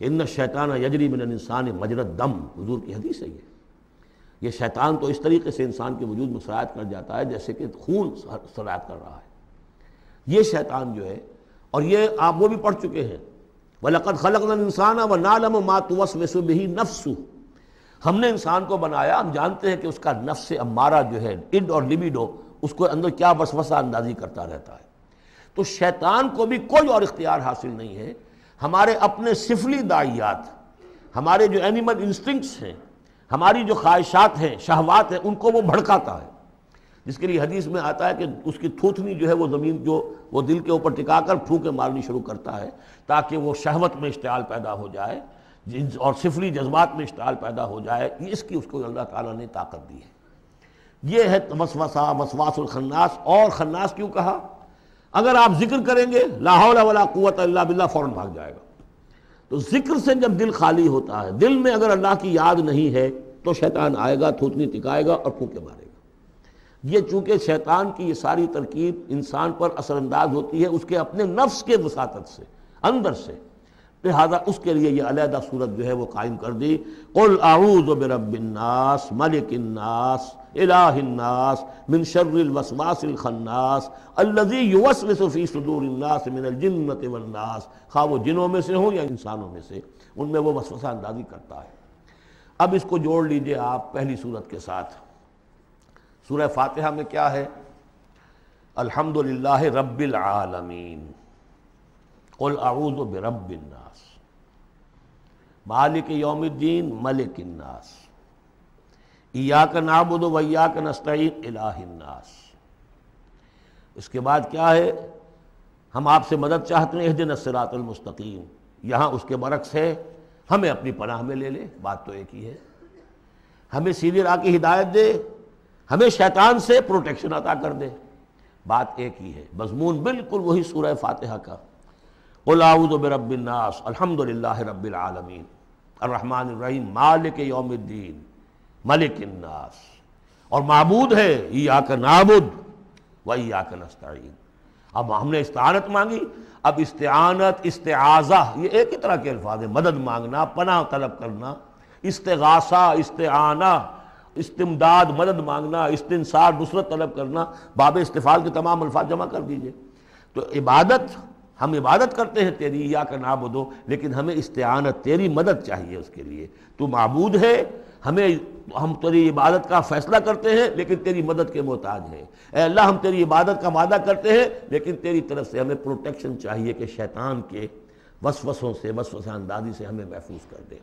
کہ ان الشیطان یجری من الانسان مجری الدم، حضور کی حدیث ہے یہ شیطان تو اس طریقے سے انسان کے وجود میں سرایت کر جاتا ہے جیسے کہ خون سرایت کر رہا ہے۔ یہ شیطان جو ہے، اور یہ آپ وہ بھی پڑھ چکے ہیں، وَلَقَدْ خَلَقْنَا الْإِنسَانَ وَنَعْلَمُ مَا تُوَسْوِسُ بِهِ نَفْسُهُ، ہم نے انسان کو بنایا، ہم جانتے ہیں کہ اس کا نفس امارہ جو ہے، اڈ اور لبیڈو، اس کو اندر کیا وسوسہ اندازی کرتا رہتا ہے۔ تو شیطان کو بھی کوئی اور اختیار حاصل نہیں ہے، ہمارے اپنے سفلی داعیات ہمارے جو اینیمل انسٹنکٹس ہیں، ہماری جو خواہشات ہیں، شہوات ہیں، ان کو وہ بھڑکاتا ہے، جس کے لیے حدیث میں آتا ہے کہ اس کی تھوتنی جو ہے وہ زمین جو وہ دل کے اوپر ٹکا کر پھونکے مارنی شروع کرتا ہے تاکہ وہ شہوت میں اشتعال پیدا ہو جائے اور سفلی جذبات میں اشتعال پیدا ہو جائے. اس کی اس کو اللہ تعالیٰ نے طاقت دی ہے. یہ ہے وسوسہ، وسواس الخناس. اور خناس کیوں کہا؟ اگر آپ ذکر کریں گے لا حول ولا قوت الا باللہ، فوراً بھاگ جائے گا. تو ذکر سے جب دل خالی ہوتا ہے، دل میں اگر اللہ کی یاد نہیں ہے تو شیطان آئے گا، تھوتنی ٹکائے گا اور پھونکے مارے گا. یہ چونکہ شیطان کی یہ ساری ترکیب انسان پر اثر انداز ہوتی ہے اس کے اپنے نفس کے وساطت سے، اندر سے، لہذا اس کے لیے یہ علیحدہ صورت جو ہے وہ قائم کر دی. قل اعوذ برب الناس ملک الناس الہ الناس من شر الوسواس الخناس الذی یوسوس فی صدور الناس من الجنۃ والناس. خواہ وہ جنوں میں سے ہوں یا انسانوں میں سے، ان میں وہ وسوسہ اندازی کرتا ہے. اب اس کو جوڑ لیجئے آپ پہلی صورت کے ساتھ. سورہ فاتحہ میں کیا ہے؟ الحمدللہ رب العالمین، قل اعوذ برب الناس، مالک یوم الدین، ملک الناس، ایاک نعبد و ایاک نستعین، الہ الناس. اس کے بعد کیا ہے؟ ہم آپ سے مدد چاہتے ہیں، اہدنا الصراط المستقیم. یہاں اس کے برعکس ہے، ہمیں اپنی پناہ میں لے لے. بات تو ایک ہی ہے، ہمیں سیدھی راہ کی ہدایت دے، ہمیں شیطان سے پروٹیکشن عطا کر دے. بات ایک ہی ہے، مضمون بالکل وہی سورہ فاتحہ کا. قل اعوذ برب الناس، الحمدللہ رب العالمین، الرحمن الرحیم، مالک یوم الدین، ملک الناس. اور معبود ہے ایاک نعبد و ایاک نستعین. اب ہم نے استعانت مانگی. اب استعانت، استعاذہ، یہ ایک ہی طرح کے الفاظ ہیں. مدد مانگنا، پناہ طلب کرنا، استغاثہ، استعانہ، استمداد، مدد مانگنا، استنصار، نصرت طلب کرنا. باب استفعال کے تمام الفاظ جمع کر دیجئے. تو عبادت، ہم عبادت کرتے ہیں تیری، ایاک نعبد، لیکن ہمیں استعانت، تیری مدد چاہیے اس کے لیے. تو معبود ہے، ہم تیری عبادت کا فیصلہ کرتے ہیں لیکن تیری مدد کے محتاج ہیں. اے اللہ، ہم تیری عبادت کا وعدہ کرتے ہیں لیکن تیری طرف سے ہمیں پروٹیکشن چاہیے کہ شیطان کے وسوسوں سے، وسوسہ اندازی سے ہمیں محفوظ کر دے.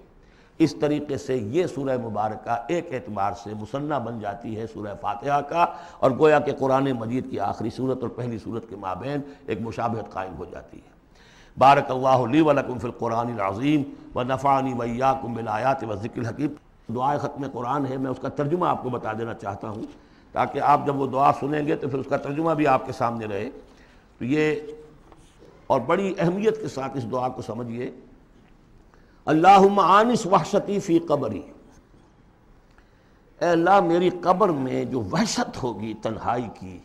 اس طریقے سے یہ سورہ مبارکہ ایک اعتبار سے مثنیٰ بن جاتی ہے سورہ فاتحہ کا، اور گویا کہ قرآن مجید کی آخری صورت اور پہلی صورت کے مابین ایک مشابہت قائم ہو جاتی ہے. بارک اللہ لی و لکم فی القرآن العظیم ونفعنی وایاکم بالآیات والذکر الحکیم. دعائے ختم قرآن ہے، میں اس کا ترجمہ آپ کو بتا دینا چاہتا ہوں تاکہ آپ جب وہ دعا سنیں گے تو پھر اس کا ترجمہ بھی آپ کے سامنے رہے. تو یہ اور بڑی اہمیت کے ساتھ اس دعا کو سمجھیے. اللہم آنس وحشتی فی قبری، اے اللہ میری قبر میں جو وحشت ہوگی تنہائی کی،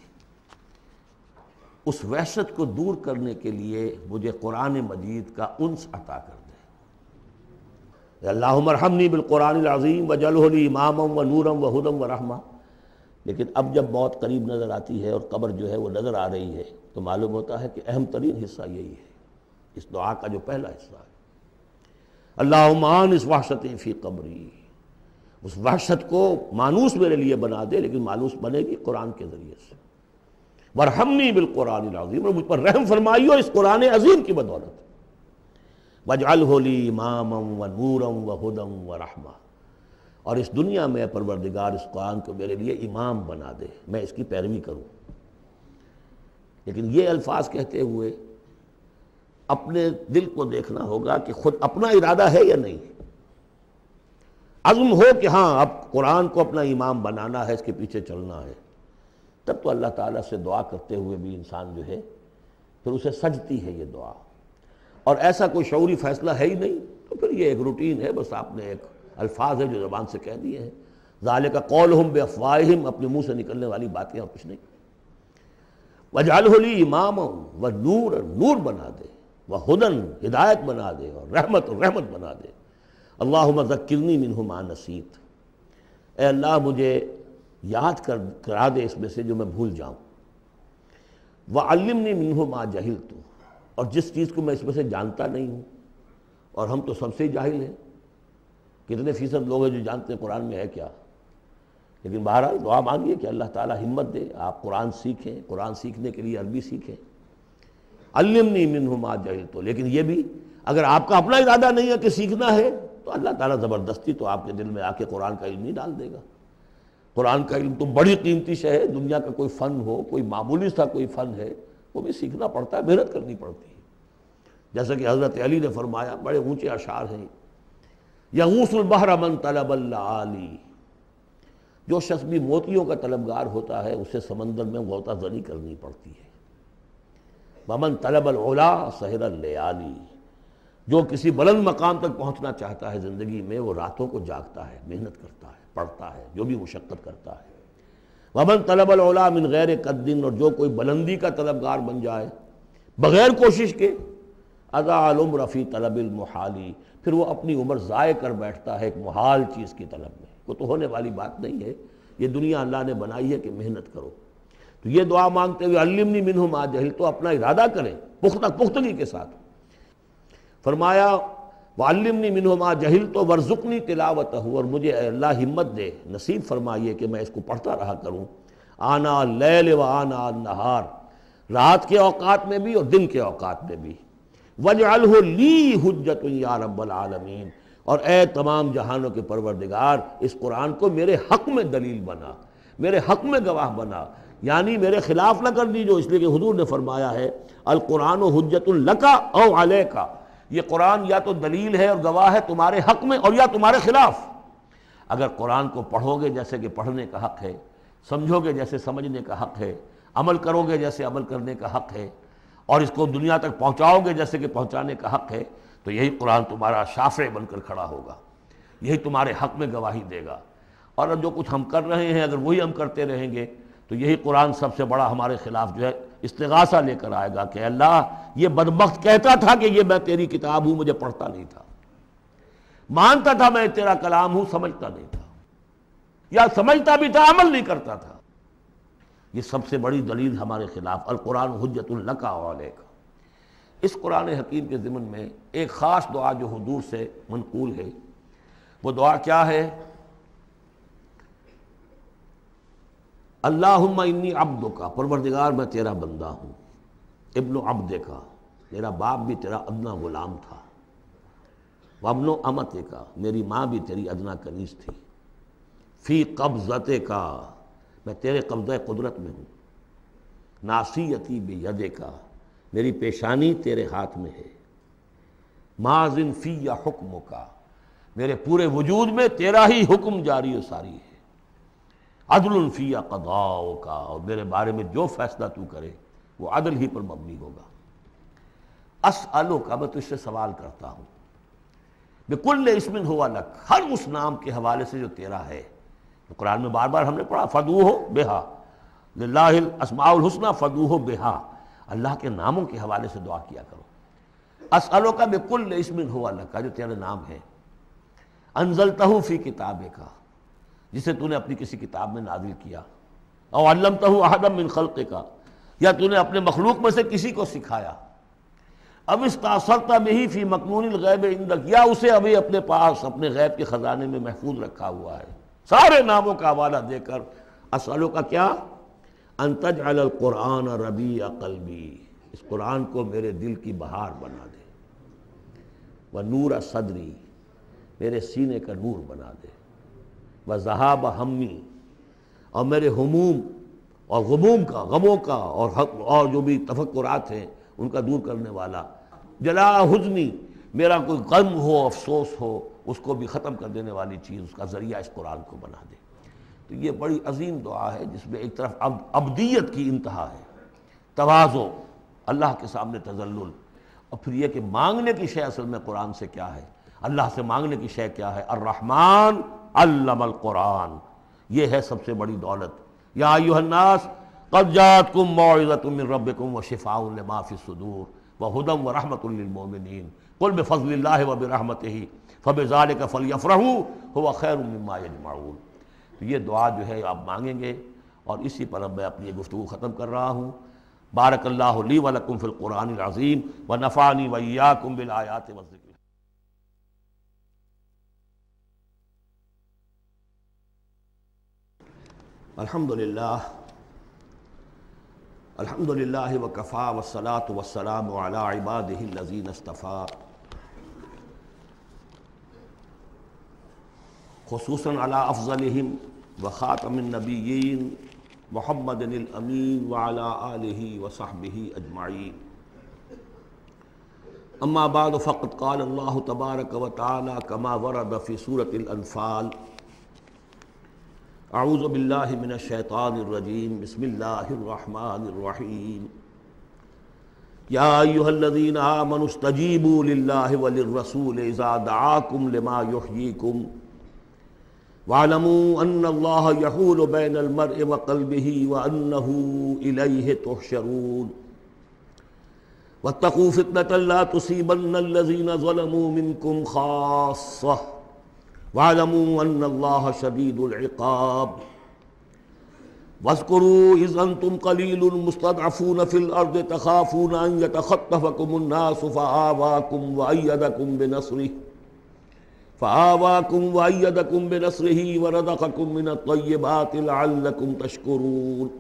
اس وحشت کو دور کرنے کے لیے مجھے قرآن مجید کا انس عطا کر دے. اللہم ارحمنی بالقرآن العظیم وجعلہ لی اماما ونورا وہدی ورحمہ. لیکن اب جب موت قریب نظر آتی ہے اور قبر جو ہے وہ نظر آ رہی ہے تو معلوم ہوتا ہے کہ اہم ترین حصہ یہی ہے، اس دعا کا جو پہلا حصہ ہے. اللہم آنس وحشتی فی قبری، اس وحشت کو مانوس میرے لیے بنا دے، لیکن مانوس بنے گی قرآن کے ذریعے سے. وارحمنی بالقرآن العظیم، اور مجھ پر رحم فرمائیو اس قرآن عظیم کی بدولت. واجعلہ لی اماما ونورا وہدی ورحمہ، اور اس دنیا میں پروردگار اس قرآن کو میرے لیے امام بنا دے، میں اس کی پیروی کروں. لیکن یہ الفاظ کہتے ہوئے اپنے دل کو دیکھنا ہوگا کہ خود اپنا ارادہ ہے یا نہیں. عزم ہو کہ ہاں اب قرآن کو اپنا امام بنانا ہے، اس کے پیچھے چلنا ہے، تب تو اللہ تعالیٰ سے دعا کرتے ہوئے بھی انسان جو ہے پھر اسے سجتی ہے یہ دعا. اور ایسا کوئی شعوری فیصلہ ہے ہی نہیں تو پھر یہ ایک روٹین ہے، بس آپ نے ایک الفاظ ہے جو زبان سے کہہ دیے ہیں. ذالک قولہم بافواہہم، اپنے منہ سے نکلنے والی باتیں اور کچھ نہیں. وجعلہ لی اماما ونورا، نور بنا دے، وہدی، ہدایت بنا دے، اور رحمت بنا دے. اللہم ذکرنی منہ ما نسیت، اے اللہ مجھے یاد کرا دے اس میں سے جو میں بھول جاؤں. وعلمنی منہ ما جہلت، اور جس چیز کو میں اس میں سے جانتا نہیں ہوں، اور ہم تو سب سے جاہل ہیں. کتنے فیصد لوگ ہیں جو جانتے ہیں قرآن میں ہے کیا. لیکن بہرحال دعا مانگیے کہ اللہ تعالیٰ ہمت دے، آپ قرآن سیکھیں، قرآن سیکھنے کے لیے عربی سیکھیں. علمنی منہ ما جہلت، لیکن یہ بھی اگر آپ کا اپنا ارادہ نہیں ہے کہ سیکھنا ہے تو اللہ تعالیٰ زبردستی تو آپ کے دل میں آ کے قرآن کا علم نہیں ڈال دے گا۔ قرآن کا علم تو بڑی قیمتی شے ہے، دنیا کا کوئی فن ہو، کوئی معمولی سا کوئی فن ہے، وہ بھی سیکھنا پڑتا ہے، محنت کرنی پڑتی ہے۔ جیسا کہ حضرت علی نے فرمایا، بڑے اونچے اشعار ہیں، یغوث البحر من طلب اللآلی، جو شخص بھی موتیوں کا طلبگار ہوتا ہے اسے سمندر میں غوطہ زنی کرنی پڑتی ہے۔ ومن طلب العلا سہر اللیالی، جو کسی بلند مقام تک پہنچنا چاہتا ہے زندگی میں وہ راتوں کو جاگتا ہے، محنت کرتا ہے، پڑھتا ہے، جو بھی مشقت کرتا ہے۔ ومن طلب العلا من غیر قد، اور جو کوئی بلندی کا طلبگار بن جائے بغیر کوشش کے، اضاع العمر فی طلب المحالی، پھر وہ اپنی عمر ضائع کر بیٹھتا ہے ایک محال چیز کی طلب میں۔ وہ تو ہونے والی بات نہیں ہے، یہ دنیا اللہ نے بنائی ہے کہ محنت کرو۔ تو یہ دعا مانگتے ہوئے علمنی منہ ما جہلت، تو اپنا ارادہ کریں پختگی کے ساتھ۔ فرمایا وعلمنی منہ ما جہلت وارزقنی تلاوتہ، اور مجھے اے اللہ ہمت دے، نصیب فرمائیے کہ میں اس کو پڑھتا رہا کروں، آنا اللیل و آنا النہار، رات کے اوقات میں بھی اور دن کے اوقات میں بھی۔ وَاجْعَلْهُ لِي حُجَّةٌ یا رب العالمین، اور اے تمام جہانوں کے پروردگار اس قرآن کو میرے حق میں دلیل بنا، میرے حق میں گواہ بنا، یعنی میرے خلاف نہ کر دیجو، اس لیے کہ حضور نے فرمایا ہے القرآن حجۃ لک او علیک، یہ قرآن یا تو دلیل ہے اور گواہ ہے تمہارے حق میں اور یا تمہارے خلاف۔ اگر قرآن کو پڑھو گے جیسے کہ پڑھنے کا حق ہے، سمجھو گے جیسے سمجھنے کا حق ہے، عمل کرو گے جیسے عمل کرنے کا حق ہے، اور اس کو دنیا تک پہنچاؤ گے جیسے کہ پہنچانے کا حق ہے، تو یہی قرآن تمہارا شافع بن کر کھڑا ہوگا، یہی تمہارے حق میں گواہی دے گا۔ اور جو کچھ ہم کر رہے ہیں اگر وہی ہم کرتے رہیں گے تو یہی قرآن سب سے بڑا ہمارے خلاف جو ہے استغاثہ لے کر آئے گا کہ اللہ یہ بدبخت کہتا تھا کہ یہ میں تیری کتاب ہوں، مجھے پڑھتا نہیں تھا، مانتا تھا میں تیرا کلام ہوں، سمجھتا نہیں تھا، یا سمجھتا بھی تھا عمل نہیں کرتا تھا۔ یہ سب سے بڑی دلیل ہمارے خلاف، القرآن حجۃ لک و علیک۔ اس قرآن حکیم کے ضمن میں ایک خاص دعا جو حضور سے منقول ہے، وہ دعا کیا ہے؟ اللہم انی عبدک، پروردگار میں تیرا بندہ ہوں، ابن عبدک، میرا باپ بھی تیرا ادنا غلام تھا، وابن امتک، میری ماں بھی تیری ادنا کنیز تھی، فی قبضتک، میں تیرے قبضہ قدرت میں ہوں، ناصیتی بیدک، میری پیشانی تیرے ہاتھ میں ہے، ماضٍ فی حکمک، میرے پورے وجود میں تیرا ہی حکم جاری و ساری ہے، عدل فی قضاؤک، اور میرے بارے میں جو فیصلہ تو کرے وہ عدل ہی پر مبنی ہوگا۔ اسألک، میں تجھ سے سوال کرتا ہوں، بکل اسم ہوا لک، ہر اس نام کے حوالے سے جو تیرا ہے۔ تو قرآن میں بار بار ہم نے پڑھا فدعوہ بہا، للہ الاسماء الحسنی فدعوہ بہا، اللہ کے ناموں کے حوالے سے دعا کیا کرو۔ اسألک بکل اسم ہوا لک، جو تیرے نام ہے، انزلتہ فی کتابک، جسے تو نے اپنی کسی کتاب میں نازل کیا، او علمتہ احدا من خلقک، یا تو نے اپنے مخلوق میں سے کسی کو سکھایا، اب استاثرت بہ فی مکنون الغیب عندک، یا اسے ابھی اپنے پاس اپنے غیب کے خزانے میں محفوظ رکھا ہوا ہے۔ سارے ناموں کا حوالہ دے کر اسألک کیا؟ ان تجعل القرآن ربیع قلبی، اس قرآن کو میرے دل کی بہار بنا دے، ونور صدری، میرے سینے کا نور بنا دے، وذہاب ہمی، اور میرے ہموم اور غموم کا، غموں کا اور جو بھی تفکرات ہیں ان کا دور کرنے والا، جلا حزنی، میرا کوئی غم ہو افسوس ہو اس کو بھی ختم کر دینے والی چیز، اس کا ذریعہ اس قرآن کو بنا دے۔ تو یہ بڑی عظیم دعا ہے جس میں ایک طرف عبدیت کی انتہا ہے، تواضع، اللہ کے سامنے تذلل، اور پھر یہ کہ مانگنے کی شے اصل میں قرآن سے کیا ہے، اللہ سے مانگنے کی شے کیا ہے؟ الرحمن علم القرآن، یہ ہے سب سے بڑی دولت۔ یا ایھا الناس قد جاءتکم موعظۃ من ربکم وشفاء لما فی الصدور وہدی ورحمۃ للمؤمنین قل بفضل اللہ وبرحمتہ فبذلک فلیفرحوا ھو خیر مما یجمعون۔ تو یہ دعا جو ہے آپ مانگیں گے، اور اسی پر اب میں اپنی یہ گفتگو ختم کر رہا ہوں۔ بارک اللہ لی ولکم فی القرآن العظیم ونفعنی وإیاکم بالآیات والذکر۔ الحمدللہ وکفی والصلاة والسلام علی عبادہ الذین اصطفیٰ، خصوصاً علی افضلہم وخاتم النبیین محمد الامین وعلی آلہ وصحبہ اجمعین. اما بعد فقد قال اللہ تبارک وتعالی کما ورد فی سورۃ الانفال اعوذ باللہ من الشیطان الرجیم بسم اللہ الرحمن الرحیم یا ایھا الذین آمنوا استجیبوا للہ وللرسول اذا دعاکم لما یحییکم وَاعْلَمُوا أَنَّ اللَّهَ يَحُولُ بَيْنَ الْمَرْءِ وَقَلْبِهِ وَأَنَّهُ إِلَيْهِ تُحْشَرُونَ وَاتَّقُوا فِتْنَةً لَا تُصِيبَنَّ الَّذِينَ ظَلَمُوا مِنكُمْ خَاصَّةً وَاعْلَمُوا أَنَّ اللَّهَ شَدِيدُ الْعِقَابِ وَاذْكُرُوا إِذْ أَنْتُمْ قَلِيلٌ مُسْتَضْعَفُونَ فِي الْأَرْضِ تَخَافُونَ أَنْ يَتَخَطَّفَكُمُ النَّاسُ فَآوَاكُمْ وَأَيَّدَكُمْ بِنَصْرِهِ وَرَزَقَكُم مِّنَ الطَّيِّبَاتِ لَعَلَّكُمْ تَشْكُرُونَ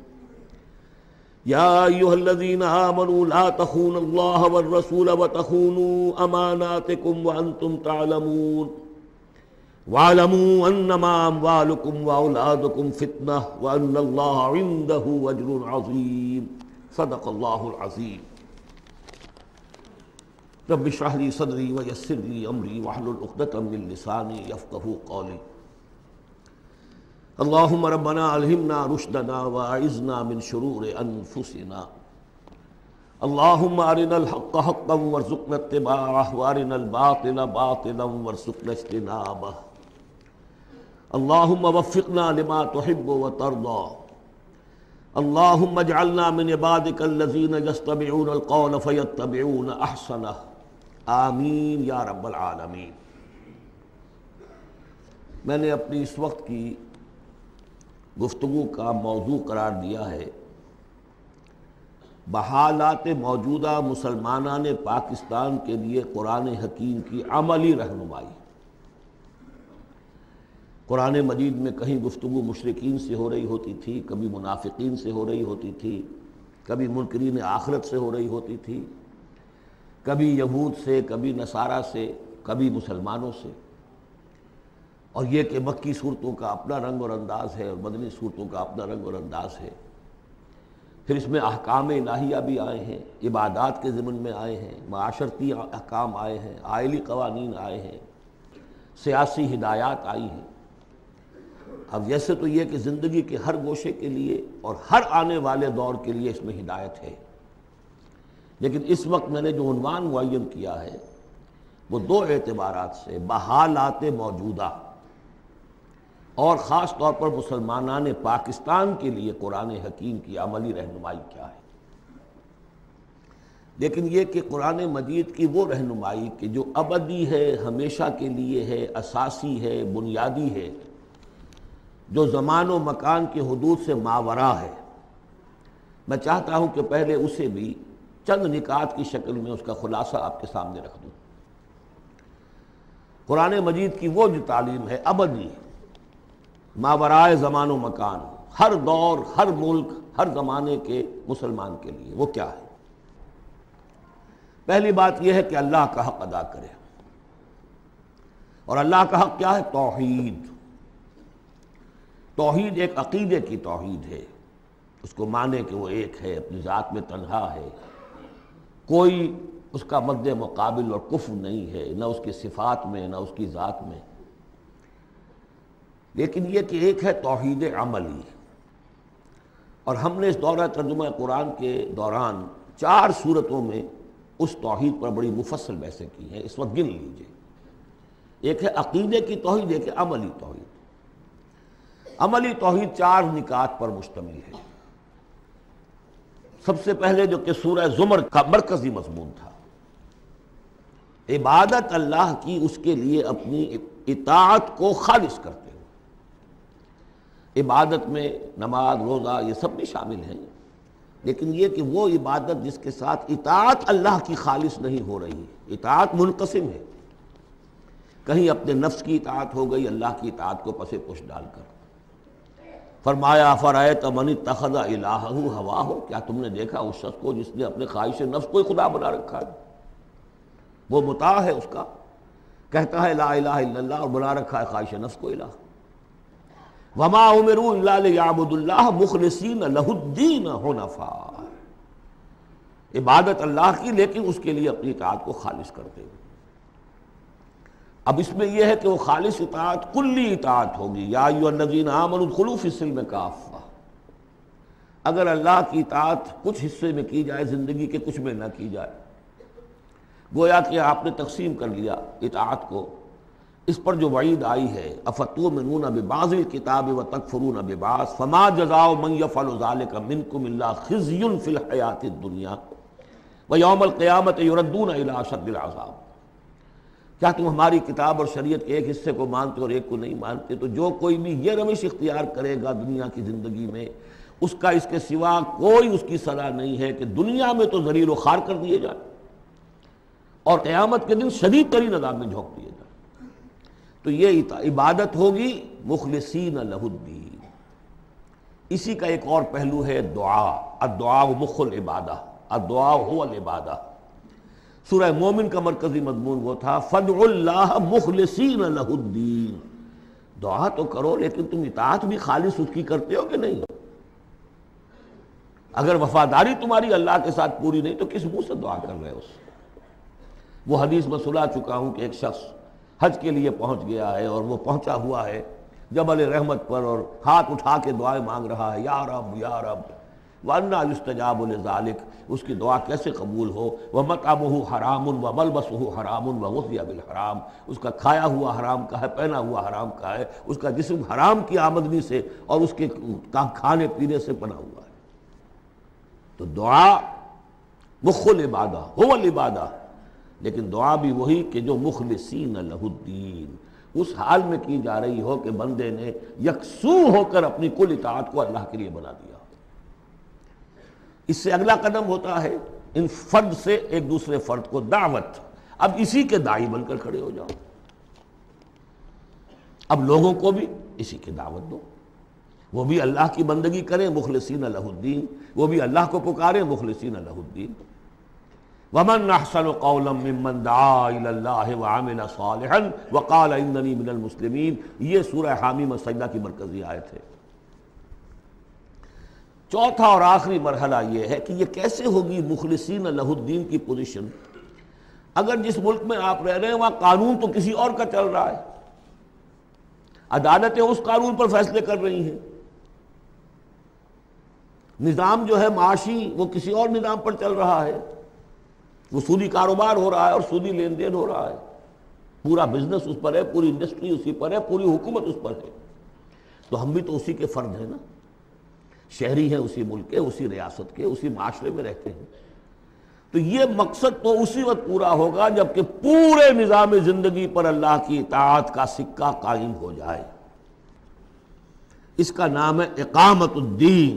يَا أَيُّهَا الَّذِينَ آمَنُوا لَا تَخُونُوا اللَّهَ وَالرَّسُولَ وَتَخُونُوا أَمَانَاتِكُمْ وَأَنْتُمْ تَعْلَمُونَ وَاعْلَمُوا أَنَّمَا أَمْوَالُكُمْ وَأَوْلَادُكُمْ فِتْنَةٌ وَأَنَّ اللَّهَ عِندَهُ أَجْرٌ عَظِيمٌ. صدق اللہ العظیم. رب اشرح لي صدري ويسر لي امري واحلل عقدة من لساني يفقهوا قولي. اللهم ربنا الهمنا رشدنا واعذنا من شرور انفسنا. اللهم ارنا الحق حقا وارزقنا اتباعه وارنا الباطل باطلا وارزقنا اجتنابه. اللهم وفقنا لما تحب وترضى. اللهم اجعلنا من عبادك الذين يستمعون القول فيتبعون احسنه. آمین یا رب العالمین. میں نے اپنی اس وقت کی گفتگو کا موضوع قرار دیا ہے بحالات موجودہ مسلمانان پاکستان کے لیے قرآن حکیم کی عملی رہنمائی. قرآن مجید میں کہیں گفتگو مشرکین سے ہو رہی ہوتی تھی، کبھی منافقین سے ہو رہی ہوتی تھی، کبھی منکرین آخرت سے ہو رہی ہوتی تھی، کبھی یہود سے، کبھی نصارہ سے، کبھی مسلمانوں سے. اور یہ کہ مکی صورتوں کا اپنا رنگ اور انداز ہے اور مدنی صورتوں کا اپنا رنگ اور انداز ہے. پھر اس میں احکام الہیہ بھی آئے ہیں، عبادات کے ضمن میں آئے ہیں، معاشرتی احکام آئے ہیں، آئلی قوانین آئے ہیں، سیاسی ہدایات آئی ہیں. اب جیسے تو یہ کہ زندگی کے ہر گوشے کے لیے اور ہر آنے والے دور کے لیے اس میں ہدایت ہے، لیکن اس وقت میں نے جو عنوان معین کیا ہے وہ دو اعتبارات سے بحالات موجودہ اور خاص طور پر مسلمانان پاکستان کے لیے قرآن حکیم کی عملی رہنمائی کیا ہے. لیکن یہ کہ قرآن مجید کی وہ رہنمائی کہ جو ابدی ہے، ہمیشہ کے لیے ہے، اساسی ہے، بنیادی ہے، جو زمان و مکان کے حدود سے ماورا ہے. میں چاہتا ہوں کہ پہلے اسے بھی چند نکات کی شکل میں اس کا خلاصہ آپ کے سامنے رکھ دوں. قرآن مجید کی وہ جو تعلیم ہے ابدی، ماورائے زمان و مکان، ہر دور، ہر ملک، ہر زمانے کے مسلمان کے لیے، وہ کیا ہے؟ پہلی بات یہ ہے کہ اللہ کا حق ادا کرے. اور اللہ کا حق کیا ہے؟ توحید. توحید ایک عقیدے کی توحید ہے، اس کو مانے کہ وہ ایک ہے، اپنی ذات میں تنہا ہے، کوئی اس کا مد مقابل اور کفر نہیں ہے، نہ اس کی صفات میں نہ اس کی ذات میں. لیکن یہ کہ ایک ہے توحید عملی. اور ہم نے اس دورہ ترجمہ قرآن کے دوران 4 صورتوں میں اس توحید پر بڑی مفصل بحثیں کی ہیں. اس وقت گن لیجئے. ایک ہے عقیدے کی توحید، ایک ہے عملی توحید. عملی توحید 4 نکات پر مشتمل ہے. سب سے پہلے جو کہ سورہ زمر کا مرکزی مضمون تھا، عبادت اللہ کی اس کے لیے اپنی اطاعت کو خالص کرتے ہوئے. عبادت میں نماز، روزہ یہ سب بھی شامل ہیں، لیکن یہ کہ وہ عبادت جس کے ساتھ اطاعت اللہ کی خالص نہیں ہو رہی. اطاعت منقسم ہے، کہیں اپنے نفس کی اطاعت ہو گئی اللہ کی اطاعت کو پس پش ڈال کر. فرمایا افرأیت من اتخذ الہہ ہواہ، کیا تم نے دیکھا اس شخص کو جس نے اپنے خواہش نفس کو ہی خدا بنا رکھا ہے؟ وہ مطاع ہے اس کا، کہتا ہے لا الہ الا اللہ اور بنا رکھا ہے خواہش نفس کو الہ۔ وما امروا الا لیعبدوا اللہ مخلصین لہ الدین حنفاء، عبادت اللہ کی لیکن اس کے لیے اپنی اطاعت کو خالص کرتے ہوئے۔ اب اس میں یہ ہے کہ وہ خالص اطاعت کلی اطاعت ہوگی، یا ایھا الذین آمنوا ادخلوا فی السلم کافہ۔ اگر اللہ کی اطاعت کچھ حصے میں کی جائے زندگی کے، کچھ میں نہ کی جائے، گویا کہ آپ نے تقسیم کر لیا اطاعت کو، اس پر جو وعید آئی ہے افتؤمنون ببعض الکتاب وتکفرون ببعض فما جزاء من یفعل ذلک منکم الا خزی فی الحیاۃ الدنیا ویوم القیامۃ یردون الی اشد العذاب۔ کیا تم ہماری کتاب اور شریعت کے ایک حصے کو مانتے اور ایک کو نہیں مانتے؟ تو جو کوئی بھی یہ روش اختیار کرے گا دنیا کی زندگی میں، اس کا اس کے سوا کوئی اس کی سزا نہیں ہے کہ دنیا میں تو ذلیل و خوار کر دیے جائے اور قیامت کے دن شدید ترین عذاب میں جھونک دیے جائے۔ تو یہ عبادت ہوگی مخلصین لہ الدین۔ اسی کا ایک اور پہلو ہے دعا، الدعاء مخ العبادہ، الدعاء هو العبادہ۔ سورہ مومن کا مرکزی مضمون وہ تھا فادعوا اللہ مخلصین لہ الدین، دعا تو کرو لیکن تم اطاعت بھی خالص اس کی کرتے ہو کہ نہیں؟ اگر وفاداری تمہاری اللہ کے ساتھ پوری نہیں تو کس منہ سے دعا کر رہے ہو؟ وہ حدیث میں سنا چکا ہوں کہ ایک شخص حج کے لیے پہنچ گیا ہے اور وہ پہنچا ہوا ہے جبل رحمت پر اور ہاتھ اٹھا کے دعائیں مانگ رہا ہے، یا رب یا رب، وَأَنَّىٰ يُسْتَجَابُ لِذَٰلِكَ، اس کی دعا کیسے قبول ہو؟ وَمَطْعَمُهُ حَرَامٌ وَمَلْبَسُهُ حَرَامٌ وَغُذِّيَ بِالْحَرَامِ، اس کا کھایا ہوا حرام کا ہے، پہنا ہوا حرام کا ہے، اس کا جسم حرام کی آمدنی سے اور اس کے کھانے پینے سے بنا ہوا ہے۔ تو دعا مخ العبادہ هو العبادہ، لیکن دعا بھی وہی کہ جو مخلصین لہ الدین، اس حال میں کی جا رہی ہو کہ بندے نے یکسو ہو کر اپنی کل اطاعت کو اللہ کے لیے بنا دیا۔ اس سے اگلا قدم ہوتا ہے ان فرد سے ایک دوسرے فرد کو دعوت، اب اسی کے داعی بن کر کھڑے ہو جاؤ، اب لوگوں کو بھی اسی کی دعوت دو، وہ بھی اللہ کی بندگی کریں مخلصین لہ الدین، وہ بھی اللہ کو پکاریں مخلصین لہ الدین۔ وَمَنْ أَحْسَنُ قَوْلًا مِّمَّنْ دَعَا إِلَى اللَّهِ وَعَمِلَ صَالِحًا وَقَالَ إِنَّنِي مِنَ الْمُسْلِمِينَ، یہ سورہ حامیم السجدہ کی مرکزی آیت ہے۔ چوتھا اور آخری مرحلہ یہ ہے کہ یہ کیسے ہوگی مخلصین لہ الدین کی پوزیشن، اگر جس ملک میں آپ رہ رہے ہیں وہاں قانون تو کسی اور کا چل رہا ہے، عدالتیں اس قانون پر فیصلے کر رہی ہیں، نظام جو ہے معاشی وہ کسی اور نظام پر چل رہا ہے، وہ سودی کاروبار ہو رہا ہے اور سودی لین دین ہو رہا ہے، پورا بزنس اس پر ہے، پوری انڈسٹری اسی پر ہے، پوری حکومت اس پر ہے، تو ہم بھی تو اسی کے فرد ہیں نا، شہری ہیں اسی ملک کے، اسی ریاست کے، اسی معاشرے میں رہتے ہیں۔ تو یہ مقصد تو اسی وقت پورا ہوگا جب کہ پورے نظام زندگی پر اللہ کی اطاعت کا سکہ قائم ہو جائے۔ اس کا نام ہے اقامت الدین۔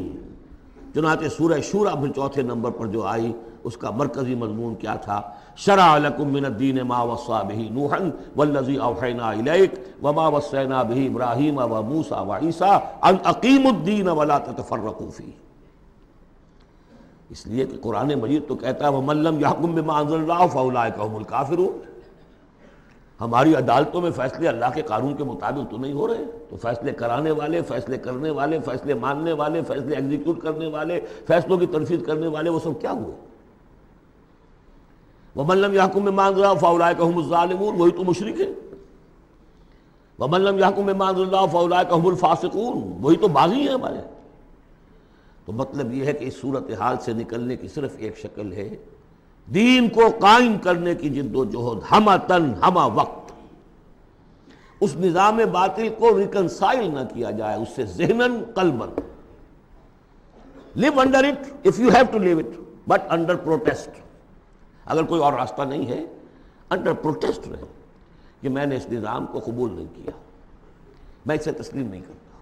چنانچہ سورہ شورى میں چوتھے نمبر پر جو آئی اس کا مرکزی مضمون کیا تھا؟ شرع لکم من الدین ما وصى به نوحا والذی اوحینا الیک وما وصینا به ابراہیم وموسیٰ وعیسیٰ ان اقیموا الدین ولا تتفرقوا فیہ۔ اس لیے کہ قرآن مجید تو کہتا ہے ومن لم یحکم بما انزل اللہ فاولئک هم الکافرون، ہماری عدالتوں میں فیصلے اللہ کے قانون کے مطابق تو نہیں ہو رہے، تو فیصلے کرانے والے، فیصلے کرنے والے، فیصلے ماننے والے، فیصلے ایگزیکیوٹ کرنے والے، فیصلوں کی تنفیذ کرنے والے، وہ سب کیا ہوئے؟ وَمَن لَّمْ يَحْكُم بِمَا أَنزَلَ اللَّهُ فَأُولَٰئِكَ هُمُ الظَّالِمُونَ، وہی تو مشرک ہیں۔ وَمَن لَّمْ يَحْكُم بِمَا أَنزَلَ اللَّهُ فَأُولَٰئِكَ هُمُ الْفَاسِقُونَ، وہی تو باغی ہیں ہمارے۔ تو مطلب یہ ہے کہ اس صورتحال سے نکلنے کی صرف ایک شکل ہے، دین کو قائم کرنے کی جد و جہد، ہمہ تن ہمہ وقت، اس نظام باطل کو ریکنسائل نہ کیا جائے اس سے ذہناً قلباً۔ live under it if you have to live it but under protest، اگر کوئی اور راستہ نہیں ہے انڈر پروٹیسٹ رہے کہ میں نے اس نظام کو قبول نہیں کیا، میں اسے تسلیم نہیں کرتا،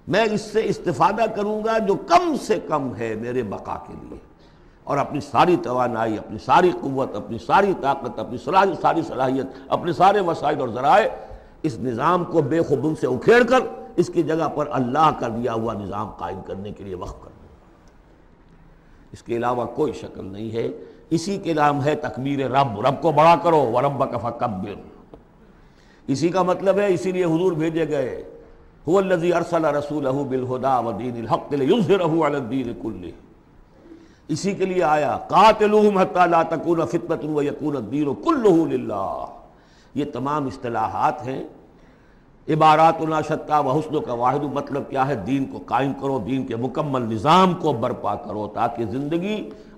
میں اس سے استفادہ کروں گا جو کم سے کم ہے میرے بقا کے لیے، اور اپنی ساری توانائی، اپنی ساری قوت، اپنی ساری طاقت، اپنی ساری صلاحیت، اپنے سارے وسائل اور ذرائع اس نظام کو بے خبن سے اکھیڑ کر اس کی جگہ پر اللہ کا دیا ہوا نظام قائم کرنے کے لیے وقف کر دوں۔ اس کے علاوہ کوئی شکل نہیں ہے اسی کے نام ہے تکبیر رب، رب کو بڑا کرو، وَرَبَّكَ فَكَبِّرْ۔ اسی کا مطلب ہے، اسی لیے حضور بھیجے گئے، هو الذی ارسل رسولہ بالہدی ودین الحق لیظہرہ علی الدین کلہ، اسی کے لیے آیا قاتلوہم حتی لا تکون فتنۃ ویکون الدین کلہ للہ۔ یہ تمام اصطلاحات ہیں، عباراتنا شتیٰ وحسن کا واحد مطلب کیا ہے؟ دین کو قائم کرو، دین کے مکمل نظام کو برپا کرو، تاکہ زندگی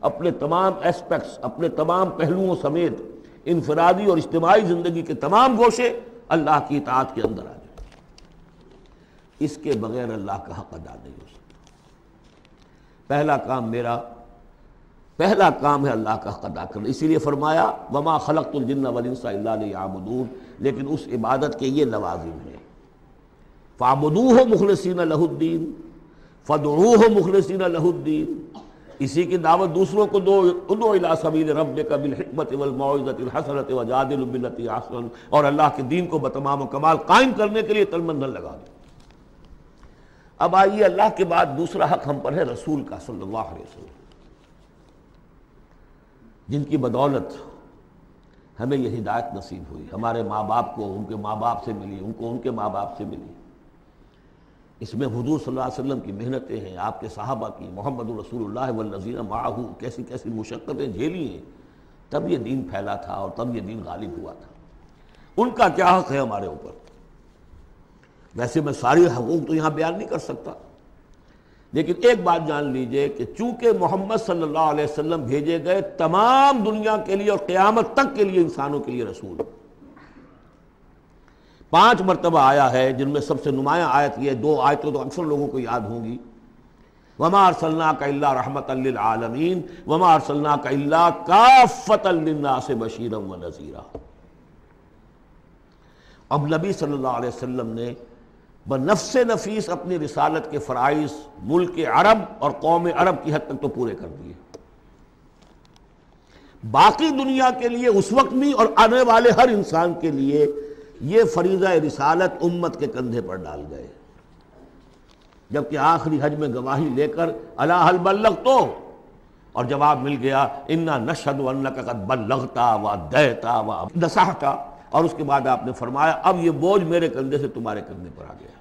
اپنے تمام ایسپیکٹس، اپنے تمام پہلوؤں سمیت انفرادی اور اجتماعی زندگی کے تمام گوشے اللہ کی اطاعت کے اندر آ جائیں۔ اس کے بغیر اللہ کا حق ادا نہیں ہو سکتا۔ پہلا کام ہے اللہ کا حق ادا کرنا، اسی لیے فرمایا وما خلقت الجن والانس الا لیعبدون، لیکن اس عبادت کے یہ لوازم ہیں، فاعبدوہ مخلصین لہ الدین، فادعوہ مخلصین لہ الدین، اسی کی دعوت دوسروں کو دو، ادعو الی سبیل ربک بالحکمت والموعظۃ الحسنۃ وجادلہم باللتی احسن، اور اللہ کے دین کو بتمام و کمال قائم کرنے کے لیے تلمندن لگا دو۔ اب آئیے اللہ کے بعد دوسرا حق ہم پر ہے رسول کا صلی اللہ علیہ وسلم، جن کی بدولت ہمیں یہ ہدایت نصیب ہوئی، ہمارے ماں باپ کو ان کے ماں باپ سے ملی، ان کو ان کے ماں باپ سے ملی۔ اس میں حضور صلی اللہ علیہ وسلم کی محنتیں ہیں، آپ کے صحابہ کی، محمد رسول اللہ والذین معہ کیسی کیسی مشقتیں جھیلی ہیں، تب یہ دین پھیلا تھا اور تب یہ دین غالب ہوا تھا۔ ان کا کیا حق ہے ہمارے اوپر؟ ویسے میں ساری حقوق تو یہاں بیان نہیں کر سکتا، لیکن ایک بات جان لیجئے کہ چونکہ محمد صلی اللہ علیہ وسلم بھیجے گئے تمام دنیا کے لیے اور قیامت تک کے لیے انسانوں کے لیے رسول، 5 مرتبہ آیا ہے، جن میں سب سے نمایاں آیت یہ، 2 آیتیں تو اکثر لوگوں کو یاد ہوں گی، وَمَا أَرْسَلْنَاكَ إِلَّا رَحْمَةً لِّلْعَالَمِينَ وَمَا أَرْسَلْنَاكَ إِلَّا كَافَّةً لِّلنَّاسِ بَشِيرًا وَنَذِيرًا۔ اب نبی صلی اللہ علیہ وسلم نے بنفس نفیس اپنی رسالت کے فرائض ملک عرب اور قوم عرب کی حد تک تو پورے کر دیے، باقی دنیا کے لیے اس وقت بھی اور آنے والے ہر انسان کے لیے یہ فریضہ رسالت امت کے کندھے پر ڈال گئے، جبکہ آخری حج میں گواہی لے کر الا هل بلغت، اور جواب مل گیا انا نشهد انک قد بلغت وادیت ونصحت، اور اس کے بعد آپ نے فرمایا اب یہ بوجھ میرے کندھے سے تمہارے کندھے پر آ گیا۔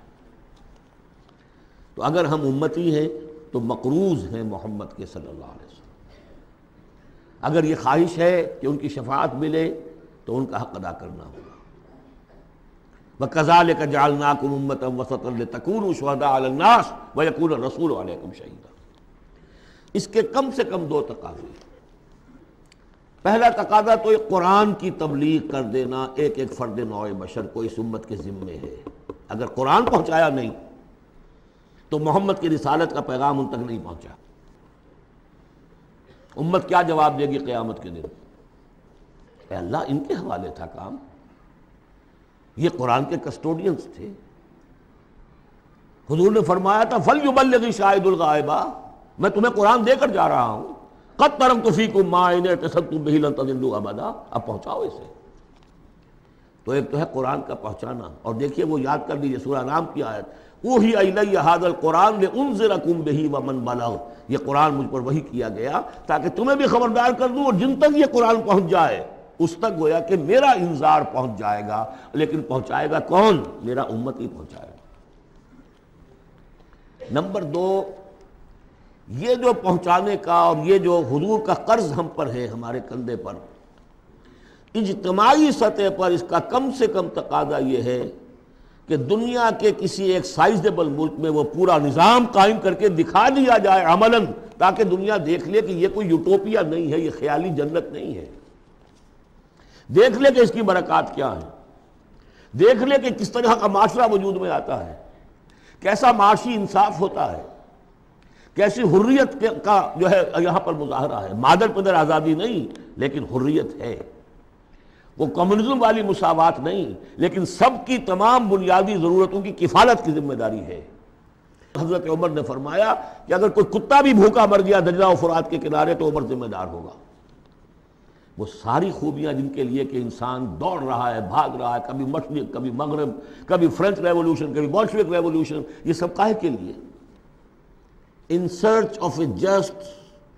تو اگر ہم امتی ہیں تو مقروض ہیں محمد کے صلی اللہ علیہ وسلم، اگر یہ خواہش ہے کہ ان کی شفاعت ملے تو ان کا حق ادا کرنا ہوگا۔ وَكَذَلِكَ جَعَلْنَاكُمْ أُمَّةً وَسَطًا لِتَكُونُوا شُهَدَاءَ عَلَى النَّاسِ وَيَكُونَ الرَّسُولُ عَلَيْكُمْ شَهِيدًا۔ اس کے کم سے کم 2 تقاضے۔ پہلا تقاضا تو ایک قرآن کی تبلیغ کر دینا ایک ایک فرد نوع بشر کو اس امت کے ذمے ہے۔ اگر قرآن پہنچایا نہیں تو محمد کی رسالت کا پیغام ان تک نہیں پہنچا، امت کیا جواب دے گی قیامت کے دن؟ اے اللہ ان کے حوالے تھا کام، یہ قرآن کے کسٹوڈینز تھے۔ حضور نے فرمایا تھا فَلْيُبَلِّغِ شَاهِدُ الْغَائِبَ، میں تمہیں قرآن دے کر جا رہا ہوں، قَدْ تَرَكْتُ فِيكُم مَّا إِنْ اعْتَصَمْتُم بِهِ لَن تَضِلُّوا أَبَدًا، اب پہنچاؤ اسے۔ تو ایک تو ہے قرآن کا پہنچانا، اور دیکھیے وہ یاد کر لیجیے سورہ نام کی آیت اوحی الی ھذا القرآن لانذرکم بہ ومن بلغ، یہ قرآن مجھ پر وحی کیا گیا تاکہ تمہیں بھی خبردار کر دوں، اور جن تک یہ قرآن پہنچ جائے اس تک گویا کہ میرا انذار پہنچ جائے گا، لیکن پہنچائے گا کون؟ میرا امت ہی پہنچائے گا۔ نمبر 2، یہ جو پہنچانے کا اور یہ جو حضور کا قرض ہم پر ہے ہمارے کندھے پر، اجتماعی سطح پر اس کا کم سے کم تقاضا یہ ہے کہ دنیا کے کسی ایک سائزیبل ملک میں وہ پورا نظام قائم کر کے دکھا دیا جائے عملاً، تاکہ دنیا دیکھ لے کہ یہ کوئی یوٹوپیا نہیں ہے، یہ خیالی جنت نہیں ہے، دیکھ لے کہ اس کی برکات کیا ہے، دیکھ لے کہ کس طرح کا معاشرہ وجود میں آتا ہے، کیسا معاشی انصاف ہوتا ہے، کیسی حریت کا جو ہے یہاں پر مظاہرہ ہے، مادر پدر آزادی نہیں لیکن حریت ہے، وہ کمیونزم والی مساوات نہیں لیکن سب کی تمام بنیادی ضرورتوں کی کفالت کی ذمہ داری ہے۔ حضرت عمر نے فرمایا کہ اگر کوئی کتا بھی بھوکا مر گیا دجلہ و فرات کے کنارے تو عمر ذمہ دار ہوگا۔ وہ ساری خوبیاں جن کے لیے کہ انسان دوڑ رہا ہے، بھاگ رہا ہے، کبھی مشرق کبھی مغرب، کبھی فرینچ ریولوشن کبھی بولشوک ریولوشن، یہ سب کاہے کے لیے؟ in search of a just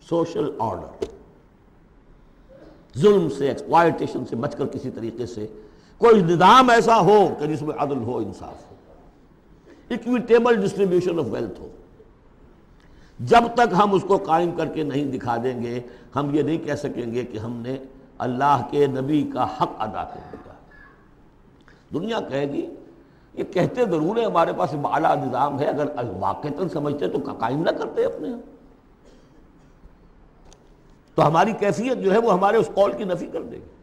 social order۔ ظلم سے، ایکسپلائٹیشن سے بچ کر کسی طریقے سے کوئی نظام ایسا ہو کہ جس میں عدل ہو، انصاف ہو، ایکویٹیبل ڈسٹریبیوشن آف ویلتھ ہو۔ جب تک ہم اس کو قائم کر کے نہیں دکھا دیں گے، ہم یہ نہیں کہہ سکیں گے کہ ہم نے اللہ کے نبی کا حق ادا کر دیا۔ دنیا کہے گی یہ کہتے ضرور ہے ہمارے پاس اعلیٰ نظام ہے، اگر واقعتاً سمجھتے تو قائم نہ کرتے اپنے ہم، تو ہماری کیفیت جو ہے وہ ہمارے اس قول کی نفی کر دے گی۔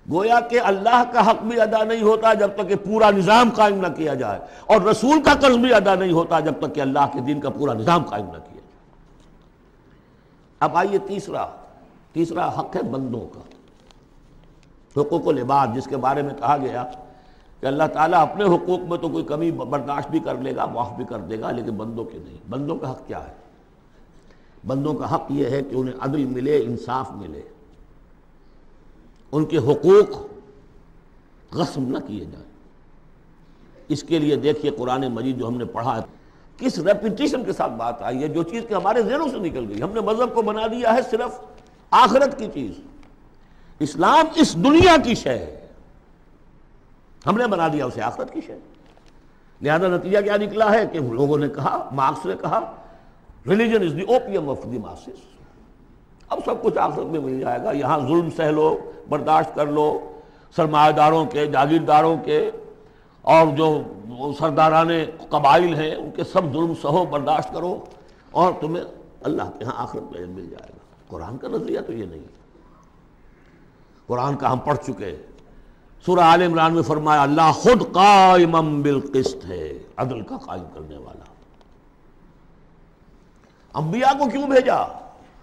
گویا کہ اللہ کا حق بھی ادا نہیں ہوتا جب تک کہ پورا نظام قائم نہ کیا جائے، اور رسول کا قرض بھی ادا نہیں ہوتا جب تک کہ اللہ کے دین کا پورا نظام قائم نہ کیا جائے۔ اب آئیے تیسرا حق ہے بندوں کا، حقوق العباد، جس کے بارے میں کہا گیا کہ اللہ تعالیٰ اپنے حقوق میں تو کوئی کمی برداشت بھی کر لے گا، معاف بھی کر دے گا، لیکن بندوں کے نہیں۔ بندوں کا حق کیا ہے؟ بندوں کا حق یہ ہے کہ انہیں عدل ملے، انصاف ملے، ان کے حقوق غصب نہ کیے جائیں۔ اس کے لیے دیکھیے قرآن مجید جو ہم نے پڑھا ہے، کس ریپیٹیشن کے ساتھ بات آئی ہے، جو چیز کہ ہمارے ذہنوں سے نکل گئی۔ ہم نے مذہب کو بنا دیا ہے صرف آخرت کی چیز، اسلام اس دنیا کی شے ہے، ہم نے بنا دیا اسے آخرت کی شے۔ لہذا نتیجہ کیا نکلا ہے کہ لوگوں نے کہا، مارکس نے کہا، religion is the opium of the masses. اب سب کچھ آخرت میں مل جائے گا، یہاں ظلم سہ لو، برداشت کر لو، سرمایہ داروں کے، جاگیرداروں کے، اور جو سرداران قبائل ہیں ان کے سب ظلم سہو، برداشت کرو، اور تمہیں اللہ کے ہاں آخرت میں مل جائے گا۔ قرآن کا نظریہ تو یہ نہیں ہے۔ قرآن کا ہم پڑھ چکے، سورہ آل عمران میں فرمایا اللہ خود قائما بالقسط ہے، عدل کا قائم کرنے والا۔ انبیاء کو کیوں بھیجا؟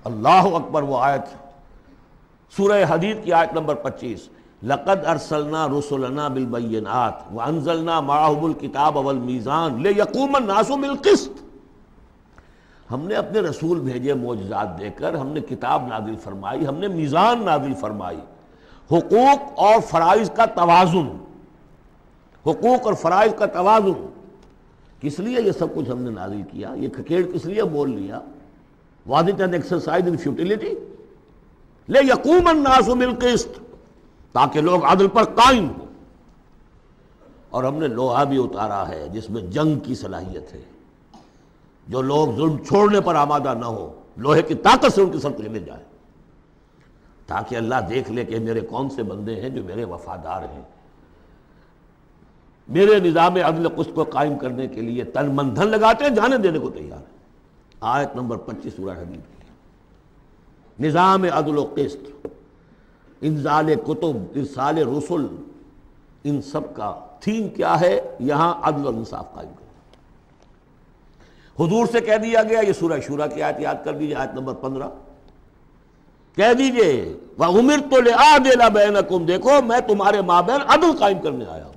اللہ اکبر، وہ آیت سورہ حدید کی آیت نمبر 25، لقد ارسلنا رسلنا بالبینات وانزلنا معهم الکتاب والمیزان لیقوم الناس بالقسط۔ ہم نے اپنے رسول بھیجے معجزات دے کر، ہم نے کتاب نازل فرمائی، ہم نے میزان نازل فرمائی، حقوق اور فرائض کا توازن، حقوق اور فرائض کا توازن۔ کس لیے یہ سب کچھ ہم نے نازل کیا؟ یہ کھکیڑ کس لیے بول لیا؟ Was it an exercise in futility? لیقوم الناس بالقسط، تاکہ لوگ عدل پر قائم ہوں۔ اور ہم نے لوہا بھی اتارا ہے جس میں جنگ کی صلاحیت ہے، جو لوگ ظلم چھوڑنے پر آمادہ نہ ہو، لوہے کی طاقت سے ان کے سر لے جائے، تاکہ اللہ دیکھ لے کہ میرے کون سے بندے ہیں جو میرے وفادار ہیں، میرے نظام عدل قسط کو قائم کرنے کے لیے تن من دھن لگاتے ہیں، جانے دینے کو تیار ہیں۔ آیت نمبر 25 سورہ حدید کی، نظام عدل و قسط، انزال کتب، ارسال رسل، ان سب کا تھیم کیا ہے؟ یہاں عدل و انصاف قائم کرنا۔ حضور سے کہہ دیا گیا، یہ سورہ شورى کی آیت یاد کر دیجیے، آیت نمبر 15، کہہ دیجیے وَأُمِرْتُ لِأَعْدِلَ بَيْنَكُمْ، دیکھو میں تمہارے مابین عدل قائم کرنے آیا ہوں۔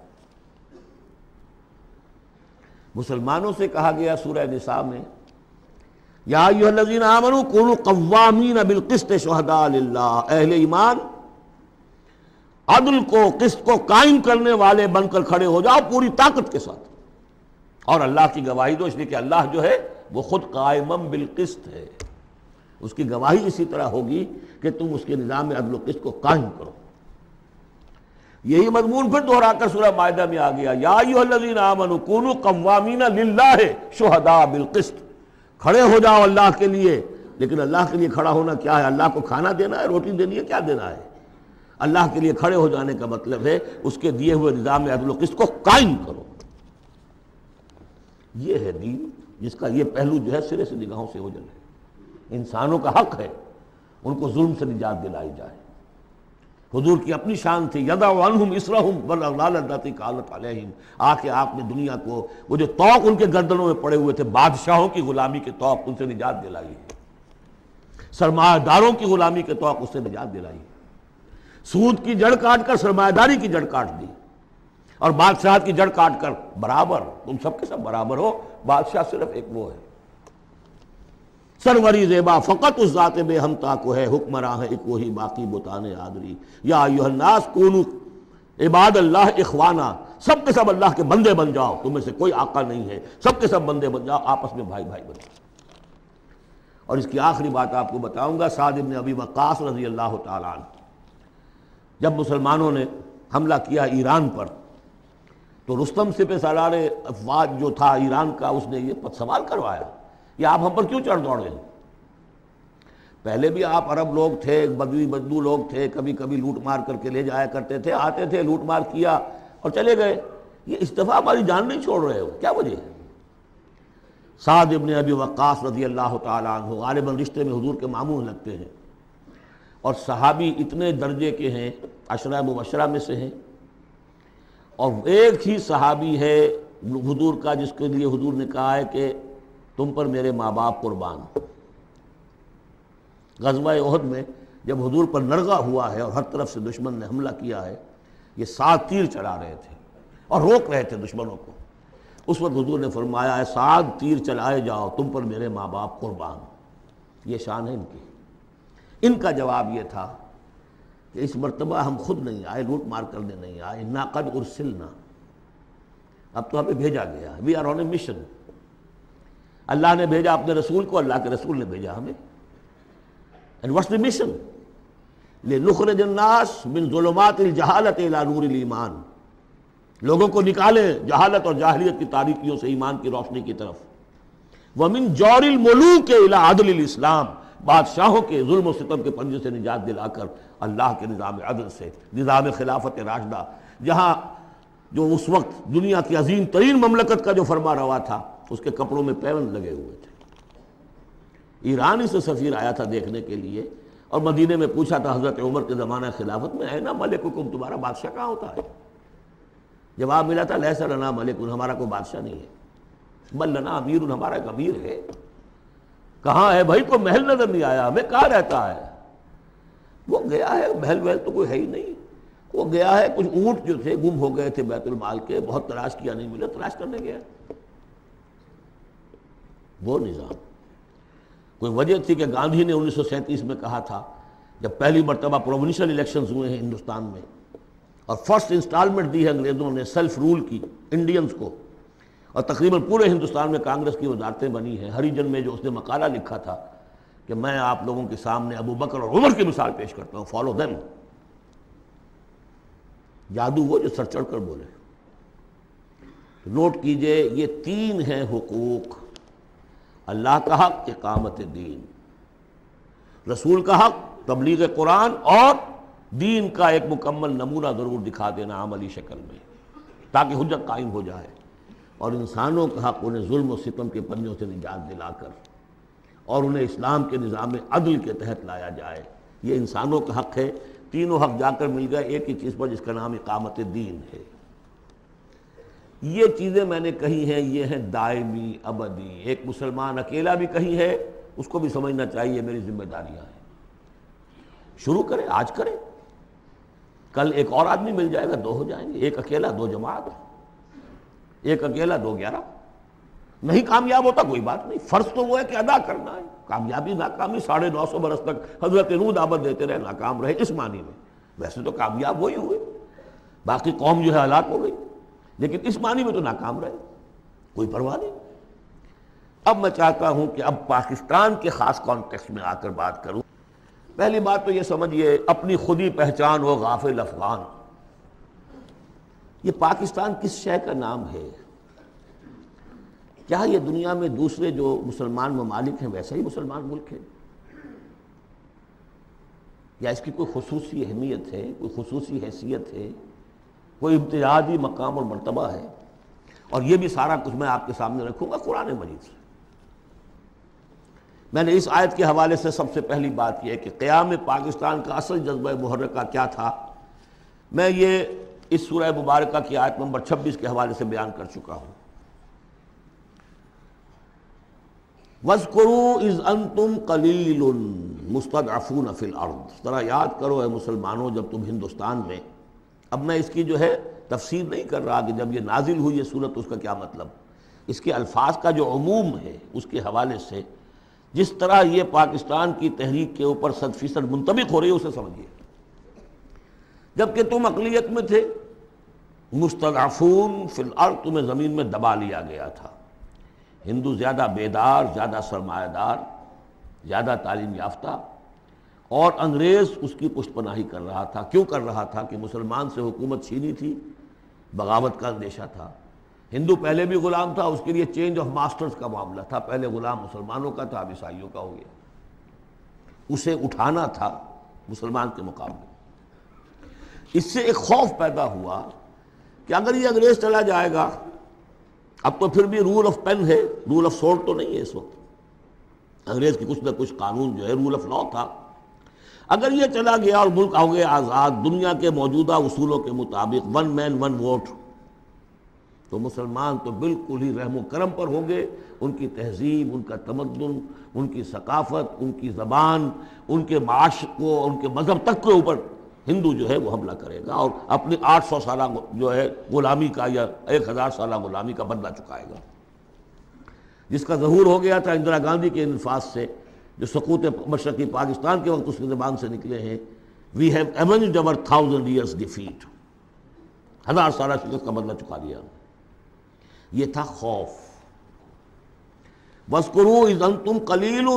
مسلمانوں سے کہا گیا سورہ نساء میں، یا ایھا الذین آمنوا کونوا قوامین بالقسط شہداء للہ، اہل ایمان عدل کو، قسط کو قائم کرنے والے بن کر کھڑے ہو جاؤ پوری طاقت کے ساتھ، اور اللہ کی گواہی دو، اس لیے کہ اللہ جو ہے وہ خود قائما بالقسط ہے، اس کی گواہی اسی طرح ہوگی کہ تم اس کے نظام عدل و قسط کو قائم کرو۔ یہی مضمون پھر دہرا کر سورہ مائدہ میں آ گیا، یا ایھا الذین آمنوا کونوا قوامین للہ شہداء بالقسط، کھڑے ہو جاؤ اللہ کے لیے۔ لیکن اللہ کے لیے کھڑا ہونا کیا ہے؟ اللہ کو کھانا دینا ہے، روٹی دینی ہے، کیا دینا ہے؟ اللہ کے لیے کھڑے ہو جانے کا مطلب ہے اس کے دیے ہوئے نظام عدل و قسط کو قائم کرو۔ یہ ہے دین، جس کا یہ پہلو جو ہے سرے سے نگاہوں سے اوجھل ہے۔ انسانوں کا حق ہے ان کو ظلم سے نجات دلائی جائے۔ حضور کی اپنی شان تھی، یضع عنہم اسرہم والاغلال اللاتی کانت علیہم، آ کے آپ نے دنیا کو وہ جو طوق ان کے گردنوں میں پڑے ہوئے تھے، بادشاہوں کی غلامی کے طوق، ان سے نجات دلائی ہے، سرمایہ داروں کی غلامی کے طوق اس سے نجات دلائی ہے، سود کی جڑ کاٹ کر سرمایہ داری کی جڑ کاٹ دی، اور بادشاہت کی جڑ کاٹ کر برابر، تم سب کے سب برابر ہو، بادشاہ صرف ایک وہ ہے، سروری زیبا فقط اس ذات بے ہمتا کو ہے، حکمراں ہے ایک وہی باقی بتان آدری، یا ایھا الناس کونوا عباد اللہ اخوانا، سب کے سب اللہ کے بندے بن جاؤ، تم میں سے کوئی آقا نہیں ہے، سب کے سب بندے بن جاؤ، آپس میں بھائی بھائی بن جاؤ۔ اور اس کی آخری بات آپ کو بتاؤں گا، سعد بن ابی وقاص رضی اللہ تعالیٰ عنہ، جب مسلمانوں نے حملہ کیا ایران پر تو رستم سپہ سالار افواج جو تھا ایران کا، اس نے یہ سوال کروایا کہ آپ ہم پر کیوں چڑھ دوڑے؟ پہلے بھی آپ عرب لوگ تھے، بدوی بدو لوگ تھے، کبھی کبھی لوٹ مار کر کے لے جایا کرتے تھے، آتے تھے لوٹ مار کیا اور چلے گئے، یہ اس دفعہ ہماری جان نہیں چھوڑ رہے ہو، کیا وجہ ہے؟ سعد ابن ابی وقاص رضی اللہ تعالیٰ عنہ غالباً رشتے میں حضور کے ماموں لگتے ہیں، اور صحابی اتنے درجے کے ہیں، عشرہ مبشرہ میں سے ہیں، اور ایک ہی صحابی ہے حضور کا جس کے لیے حضور نے کہا ہے کہ تم پر میرے ماں باپ قربان۔ غزوہ احد میں جب حضور پر نرغہ ہوا ہے اور ہر طرف سے دشمن نے حملہ کیا ہے، یہ 7 تیر چلا رہے تھے اور روک رہے تھے دشمنوں کو، اس وقت حضور نے فرمایا ہے 7 تیر چلائے جاؤ، تم پر میرے ماں باپ قربان۔ یہ شان ہے ان کی۔ ان کا جواب یہ تھا کہ اس مرتبہ ہم خود نہیں آئے، لوٹ مار کرنے نہیں آئے، انا قد ارسلنا، اب تو ہمیں بھیجا گیا ہے، we are on a mission, اللہ نے بھیجا اپنے رسول کو، اللہ کے رسول نے بھیجا ہمیں۔ And what's the mission? لِنُخْرِجَ النَّاسَ مِنْ ظُلُمَاتِ الْجَهَالَةِ إِلَى نُورِ الْإِيمَانِ، لوگوں کو نکالے جہالت اور جاہلیت کی تاریکیوں سے ایمان کی روشنی کی طرف۔ وَمِنْ جَوْرِ الْمُلُوكِ إِلَى عَدْلِ الْإِسْلَامِ، بادشاہوں کے ظلم و ستم کے پنجے سے نجات دلا کر اللہ کے نظام عدل سے، نظام خلافت راشدہ، جہاں جو اس وقت دنیا کی عظیم ترین مملکت کا جو فرما روا تھا اس کے کپڑوں میں پیوند لگے ہوئے تھے۔ ایران سے سفیر آیا تھا دیکھنے کے لیے، اور مدینے میں پوچھا تھا حضرت عمر کے زمانہ خلافت میں، اے نا ملککم، تمہارا بادشاہ کہاں ہوتا ہے؟ جواب ملا تھا لیس لنا ملک، ہمارا کوئی بادشاہ نہیں ہے، بل لنا امیر، ہمارا ایک امیر ہے۔ کہاں ہے بھائی؟ کوئی محل نظر نہیں آیا ہمیں، کہاں رہتا ہے؟ وہ گیا ہے، محل وحل تو کوئی ہے ہی نہیں، وہ گیا ہے، کچھ اونٹ جو تھے گم ہو گئے تھے بیت المال کے، بہت تلاش کیا نہیں ملے، تلاش کرنے گیا۔ وہ نظام، کوئی وجہ تھی کہ گاندھی نے 1937 میں کہا تھا، جب پہلی مرتبہ پروونشل الیکشنز ہوئے ہیں ہندوستان میں اور فرسٹ انسٹالمنٹ دی ہے انگریزوں نے سیلف رول کی انڈینز کو، اور تقریباً پورے ہندوستان میں کانگریس کی وزارتیں بنی ہیں، ہریجن میں جو اس نے مقالہ لکھا تھا کہ میں آپ لوگوں کے سامنے ابو بکر اور عمر کی مثال پیش کرتا ہوں، فالو دیم۔ جادو وہ جو سر چڑھ کر بولے۔ نوٹ کیجئے، یہ 3 ہیں حقوق: اللہ کا حق اقامت دین، رسول کا حق تبلیغ قرآن، اور دین کا ایک مکمل نمونہ ضرور دکھا دینا عملی شکل میں تاکہ حجت قائم ہو جائے، اور انسانوں کا حق انہیں ظلم و ستم کے پنجوں سے نجات دلا کر اور انہیں اسلام کے نظام عدل کے تحت لایا جائے۔ یہ انسانوں کا حق ہے۔ تینوں حق جا کر مل گئے ایک ہی چیز پر، جس کا نام اقامت دین ہے۔ یہ چیزیں میں نے کہی ہیں، یہ ہیں دائمی ابدی۔ ایک مسلمان اکیلا بھی کہیں ہے، اس کو بھی سمجھنا چاہیے میری ذمہ داریاں ہیں۔ شروع کرے، آج کرے، کل ایک اور آدمی مل جائے گا، 2 ہو جائیں گے، ایک اکیلا 2 جماعت، ایک اکیلا 2 11۔ نہیں کامیاب ہوتا کوئی بات نہیں، فرض تو وہ ہے کہ ادا کرنا ہے۔ کامیابی ناکامی 950 برس تک حضرت نوح دعوت دیتے رہے، ناکام رہے، اس معنی میں ویسے تو کامیاب وہی ہوئے، باقی قوم جو ہے ہلاک ہو گئی، لیکن اس معنی میں تو ناکام رہے، کوئی پرواہ نہیں۔ اب میں چاہتا ہوں کہ اب پاکستان کے خاص کانٹیکسٹ میں آ کر بات کروں۔ پہلی بات تو یہ سمجھیے، اپنی خودی پہچان ہو غافل افغان۔ یہ پاکستان کس شے کا نام ہے؟ کیا یہ دنیا میں دوسرے جو مسلمان ممالک ہیں ویسا ہی مسلمان ملک ہے، یا اس کی کوئی خصوصی اہمیت ہے، کوئی خصوصی حیثیت ہے، کوئی امتیازی مقام اور مرتبہ ہے؟ اور یہ بھی سارا کچھ میں آپ کے سامنے رکھوں گا قرآن مجید سے۔ میں نے اس آیت کے حوالے سے سب سے پہلی بات یہ ہے کہ قیام پاکستان کا اصل جذبہ محرکہ کیا تھا، میں یہ اس سورہ مبارکہ کی آیت نمبر 26 کے حوالے سے بیان کر چکا ہوں۔ وَاذْكُرُوا إِذْ أَنْتُمْ قَلِيلٌ مُسْتَضْعَفُونَ فِي الْأَرْضِ، ذرا یاد کرو اے مسلمانوں جب تم ہندوستان میں، اب میں اس کی جو ہے تفسیر نہیں کر رہا کہ جب یہ نازل ہوئی یہ صورت اس کا کیا مطلب، اس کے الفاظ کا جو عموم ہے اس کے حوالے سے جس طرح یہ پاکستان کی تحریک کے اوپر 100% منطبق ہو رہی ہے اسے سمجھیے۔ جبکہ تم اقلیت میں تھے، مستضعفون فی الارض، تمہیں زمین میں دبا لیا گیا تھا۔ ہندو زیادہ بیدار، زیادہ سرمایہ دار، زیادہ تعلیم یافتہ، اور انگریز اس کی پشت پناہی کر رہا تھا۔ کیوں کر رہا تھا؟ کہ مسلمان سے حکومت چھینی تھی، بغاوت کا اندیشہ تھا۔ ہندو پہلے بھی غلام تھا، اس کے لیے چینج آف ماسٹرز کا معاملہ تھا، پہلے غلام مسلمانوں کا تھا، اب عیسائیوں کا ہو گیا، اسے اٹھانا تھا مسلمان کے مقابلے۔ اس سے ایک خوف پیدا ہوا کہ اگر یہ انگریز چلا جائے گا، اب تو پھر بھی رول آف پین ہے، رول آف سورڈ تو نہیں ہے اس وقت، انگریز کی کچھ نہ کچھ قانون جو ہے رول آف لا تھا، اگر یہ چلا گیا اور ملک ہو گیا آزاد دنیا کے موجودہ اصولوں کے مطابق، ون مین ون ووٹ، تو مسلمان تو بالکل ہی رحم و کرم پر ہوں گے، ان کی تہذیب، ان کا تمدن، ان کی ثقافت، ان کی زبان، ان کے معاش کو، ان کے مذہب تک کے اوپر ہندو جو ہے وہ حملہ کرے گا، اور اپنی 800 سالہ جو ہے غلامی کا یا 1000 سالہ غلامی کا بدلہ چکائے گا، جس کا ظہور ہو گیا تھا اندرا گاندھی کے انفاذ سے، جو سقوط مشرقی پاکستان کے وقت اس کی زبان سے نکلے ہیں، we have ایونجڈ our 1000 years defeat، 1000 سالہ شکست کا بدلہ چکا لیا۔ یہ تھا خوف۔ وَاذْكُرُوا إِذْ أَنْتُمْ قَلِيلٌ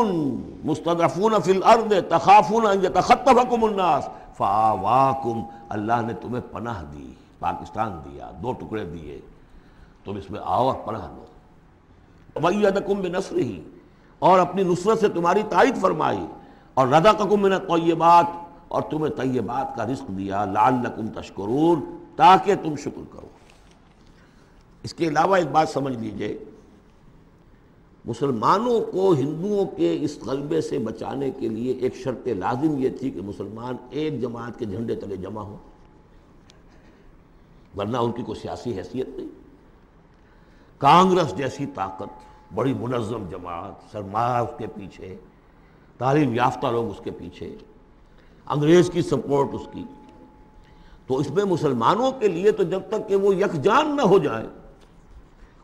مُسْتَضْعَفُونَ فِي الْأَرْضِ تَخَافُونَ أَنْ يَتَخَطَّفَكُمُ النَّاسُ فَآوَاكُمْ، اللہ نے تمہیں پناہ دی، پاکستان دیا، 2 ٹکڑے دیے، تم اس میں آؤ اور پناہ لو۔ وَأَيَّدَكُمْ بِنَصْرِهِ، اور اپنی نصرت سے تمہاری تائید فرمائی، اور رَزَقَكُم مِّنَ الطَّيِّبَاتِ، اور تمہیں طیبات کا رزق دیا، لَعَلَّكُمْ تَشْكُرُونَ، تاکہ تم شکر کرو۔ اس کے علاوہ ایک بات سمجھ لیجئے، مسلمانوں کو ہندوؤں کے اس غلبے سے بچانے کے لیے ایک شرط لازم یہ تھی کہ مسلمان ایک جماعت کے جھنڈے تلے جمع ہوں، ورنہ ان کی کوئی سیاسی حیثیت نہیں۔ کانگریس جیسی طاقت، بڑی منظم جماعت، سرمایہ اس کے پیچھے، تعلیم یافتہ لوگ اس کے پیچھے، انگریز کی سپورٹ اس کی، تو اس میں مسلمانوں کے لیے تو جب تک کہ وہ یکجان نہ ہو جائیں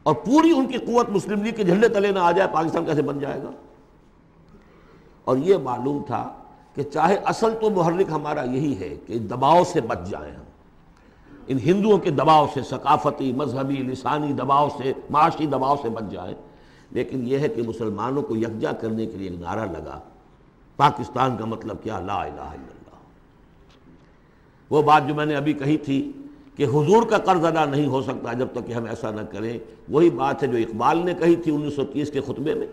اور پوری ان کی قوت مسلم لیگ کے جھنڈے تلے نہ آ جائے، پاکستان کیسے بن جائے گا؟ اور یہ معلوم تھا کہ چاہے اصل تو محرک ہمارا یہی ہے کہ دباؤ سے بچ جائیں ہم، ان ہندوؤں کے دباؤ سے، ثقافتی، مذہبی، لسانی دباؤ سے، معاشی دباؤ سے بچ جائیں، لیکن یہ ہے کہ مسلمانوں کو یکجا کرنے کے لیے ایک نعرہ لگا، پاکستان کا مطلب کیا؟ لا الہ الا اللہ۔ وہ بات جو میں نے ابھی کہی تھی کہ حضور کا قرض ادا نہیں ہو سکتا جب تک کہ ہم ایسا نہ کریں، وہی بات ہے جو اقبال نے کہی تھی 1930 کے خطبے میں،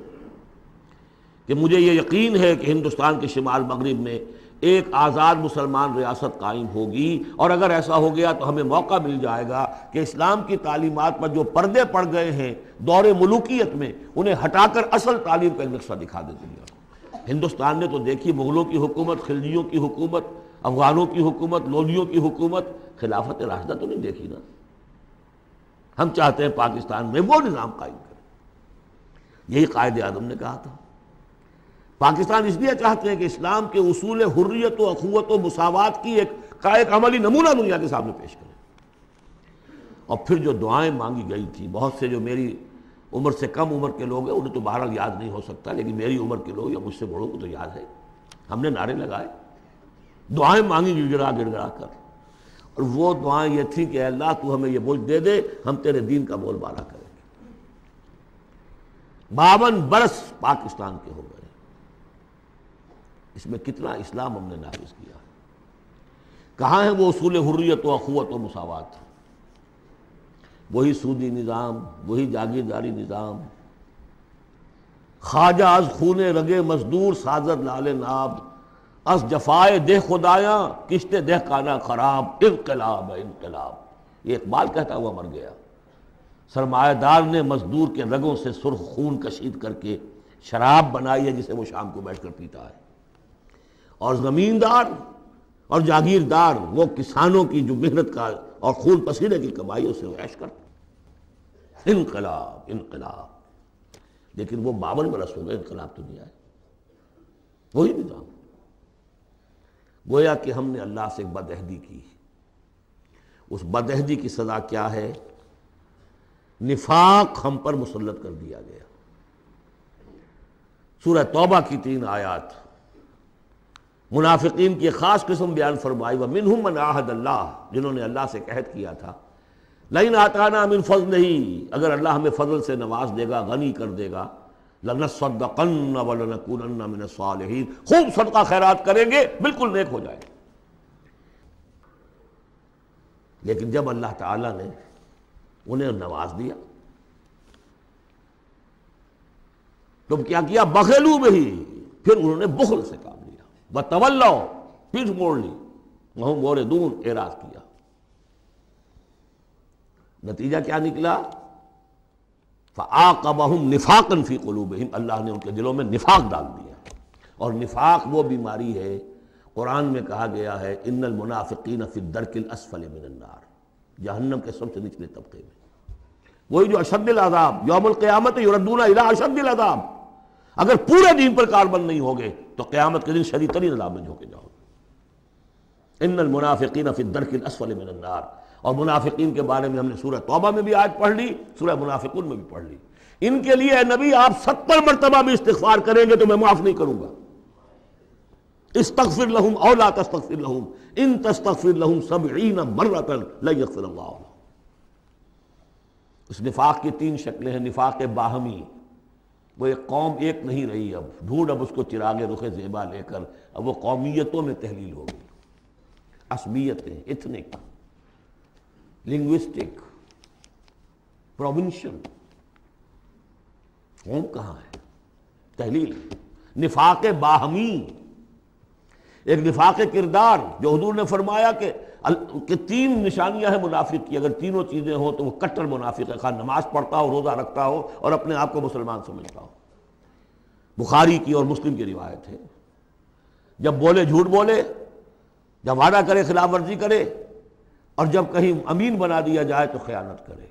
کہ مجھے یہ یقین ہے کہ ہندوستان کے شمال مغرب میں ایک آزاد مسلمان ریاست قائم ہوگی، اور اگر ایسا ہو گیا تو ہمیں موقع مل جائے گا کہ اسلام کی تعلیمات پر جو پردے پڑ گئے ہیں دور ملوکیت میں، انہیں ہٹا کر اصل تعلیم کا ایک نقشہ دکھا دے دنیا کو۔ ہندوستان نے تو دیکھی مغلوں کی حکومت، خلجیوں کی حکومت، افغانوں کی حکومت، لودھیوں کی حکومت، خلافت راشدہ تو نہیں دیکھی نا۔ ہم چاہتے ہیں پاکستان میں وہ نظام قائم کریں، یہی قائد اعظم نے کہا تھا۔ پاکستان اس لیے چاہتے ہیں کہ اسلام کے اصول حریت و اخوت و مساوات کی ایک عملی نمونہ دنیا کے سامنے پیش کریں۔ اور پھر جو دعائیں مانگی گئی تھی، بہت سے جو میری عمر سے کم عمر کے لوگ ہیں انہیں تو بہرحال یاد نہیں ہو سکتا، لیکن میری عمر کے لوگ یا مجھ سے بڑوں کو تو یاد ہے، ہم نے نعرے لگائے، دعائیں مانگی گڑ گڑا کر، اور وہ دعائیں یہ تھیں کہ اے اللہ تو ہمیں یہ ملک دے دے، ہم تیرے دین کا بول بالا کریں گے۔ 52 برس پاکستان کے ہو گئے، اس میں کتنا اسلام ہم نے نافذ کیا، کہاں ہے وہ اصول حریت و اخوت و مساوات؟ وہی سودی نظام، وہی جاگیرداری نظام، خواجہ از خون رگے مزدور سازد لال ناب، از جفائے دہ خدایاں کشتے دہ کانا خراب، انقلاب ہے انقلاب۔ یہ اقبال کہتا ہوا مر گیا۔ سرمایہ دار نے مزدور کے رگوں سے سرخ خون کشید کر کے شراب بنائی ہے جسے وہ شام کو بیٹھ کر پیتا ہے، اور زمیندار اور جاگیردار وہ کسانوں کی جو محنت کا اور خون پسینے کی کمائی اسے عیش کرتے۔ انقلاب انقلاب، لیکن وہ 52 برس ہو گئے، انقلاب تو نہیں آئے، وہی نظام۔ گویا کہ ہم نے اللہ سے ایک بدعہدی کی، اس بدعہدی کی سزا کیا ہے؟ نفاق ہم پر مسلط کر دیا گیا۔ سورہ توبہ کی 3 آیات منافقین کی خاص قسم بیان فرمائی، وَمِنْهُمْ مَنْ عَاهَدَ اللَّهُ، جنہوں نے اللہ سے عہد کیا تھا، لَئِنْ آتَانَا مِنْ فَضْلِهِ، اگر اللہ ہمیں فضل سے نواز دے گا، غنی کر دے گا، لَنَصَّدَّقَنَّ وَلَنَكُونَنَّ مِنَ الصَّالِحِينَ، خوب صدقہ خیرات کریں گے، بالکل نیک ہو جائیں گے۔ لیکن جب اللہ تعالیٰ نے انہیں نواز دیا تو کیا کیا؟ بخلوا بہ، پھر انہوں نے بخل سے کام لیا، وتولوا، پیٹھ موڑ لی، وہم موردون، اعراض کیا۔ نتیجہ کیا نکلا؟ فَعَاقَبَهُمْ نِفَاقًا فِي قُلُوبِهِمْ، اللہ نے ان کے دلوں میں نفاق ڈال دیا۔ اور نفاق وہ بیماری ہے، قرآن میں کہا گیا ہے ان المنافقین فی الدرک الاسفل من النار، جہنم کے سب سے نچلے طبقے میں، وہی جو اشد العذاب، یوم القیامت یردون الی اشد العذاب، اگر پورے دین پر کاربند نہیں ہوگے تو قیامت کے دن شدید ترین عذاب میں جھونکے جاؤ گے۔ ان المنافقین فی الدرک الاسفل من النار، اور منافقین کے بارے میں ہم نے سورہ توبہ میں بھی آیت پڑھ لی، سورہ منافقون میں بھی پڑھ لی۔ ان کے لیے اے نبی آپ 70 مرتبہ بھی استغفار کریں گے تو میں معاف نہیں کروں گا۔ استغفر لہم او لا تستغفر لہم ان تستغفر لہم 70 مرۃ لن یغفر اللہ لہم۔ اس نفاق کی 3 شکلیں ہیں۔ نفاق باہمی، وہ ایک قوم ایک نہیں رہی، اب ڈھونڈ اب اس کو چراغ رخ زیبا لے کر، اب وہ قومیتوں میں تحلیل ہو گئی، عصبیتیں، ایتھنک، لنگوسٹک، پروونشل، قوم کہاں ہے؟ تحلیل۔ نفاق باہمی، ایک نفاق کردار، جو حضور نے فرمایا کہ 3 نشانیاں ہیں منافق کی، اگر تینوں چیزیں ہوں تو وہ کٹر منافق ہے، خواہ نماز پڑھتا ہو، روزہ رکھتا ہو اور اپنے آپ کو مسلمان سمجھتا ہو۔ بخاری کی اور مسلم کی روایت ہے، جب بولے جھوٹ بولے، جب وعدہ کرے خلاف ورزی کرے، اور جب کہیں امین بنا دیا جائے تو خیانت کرے۔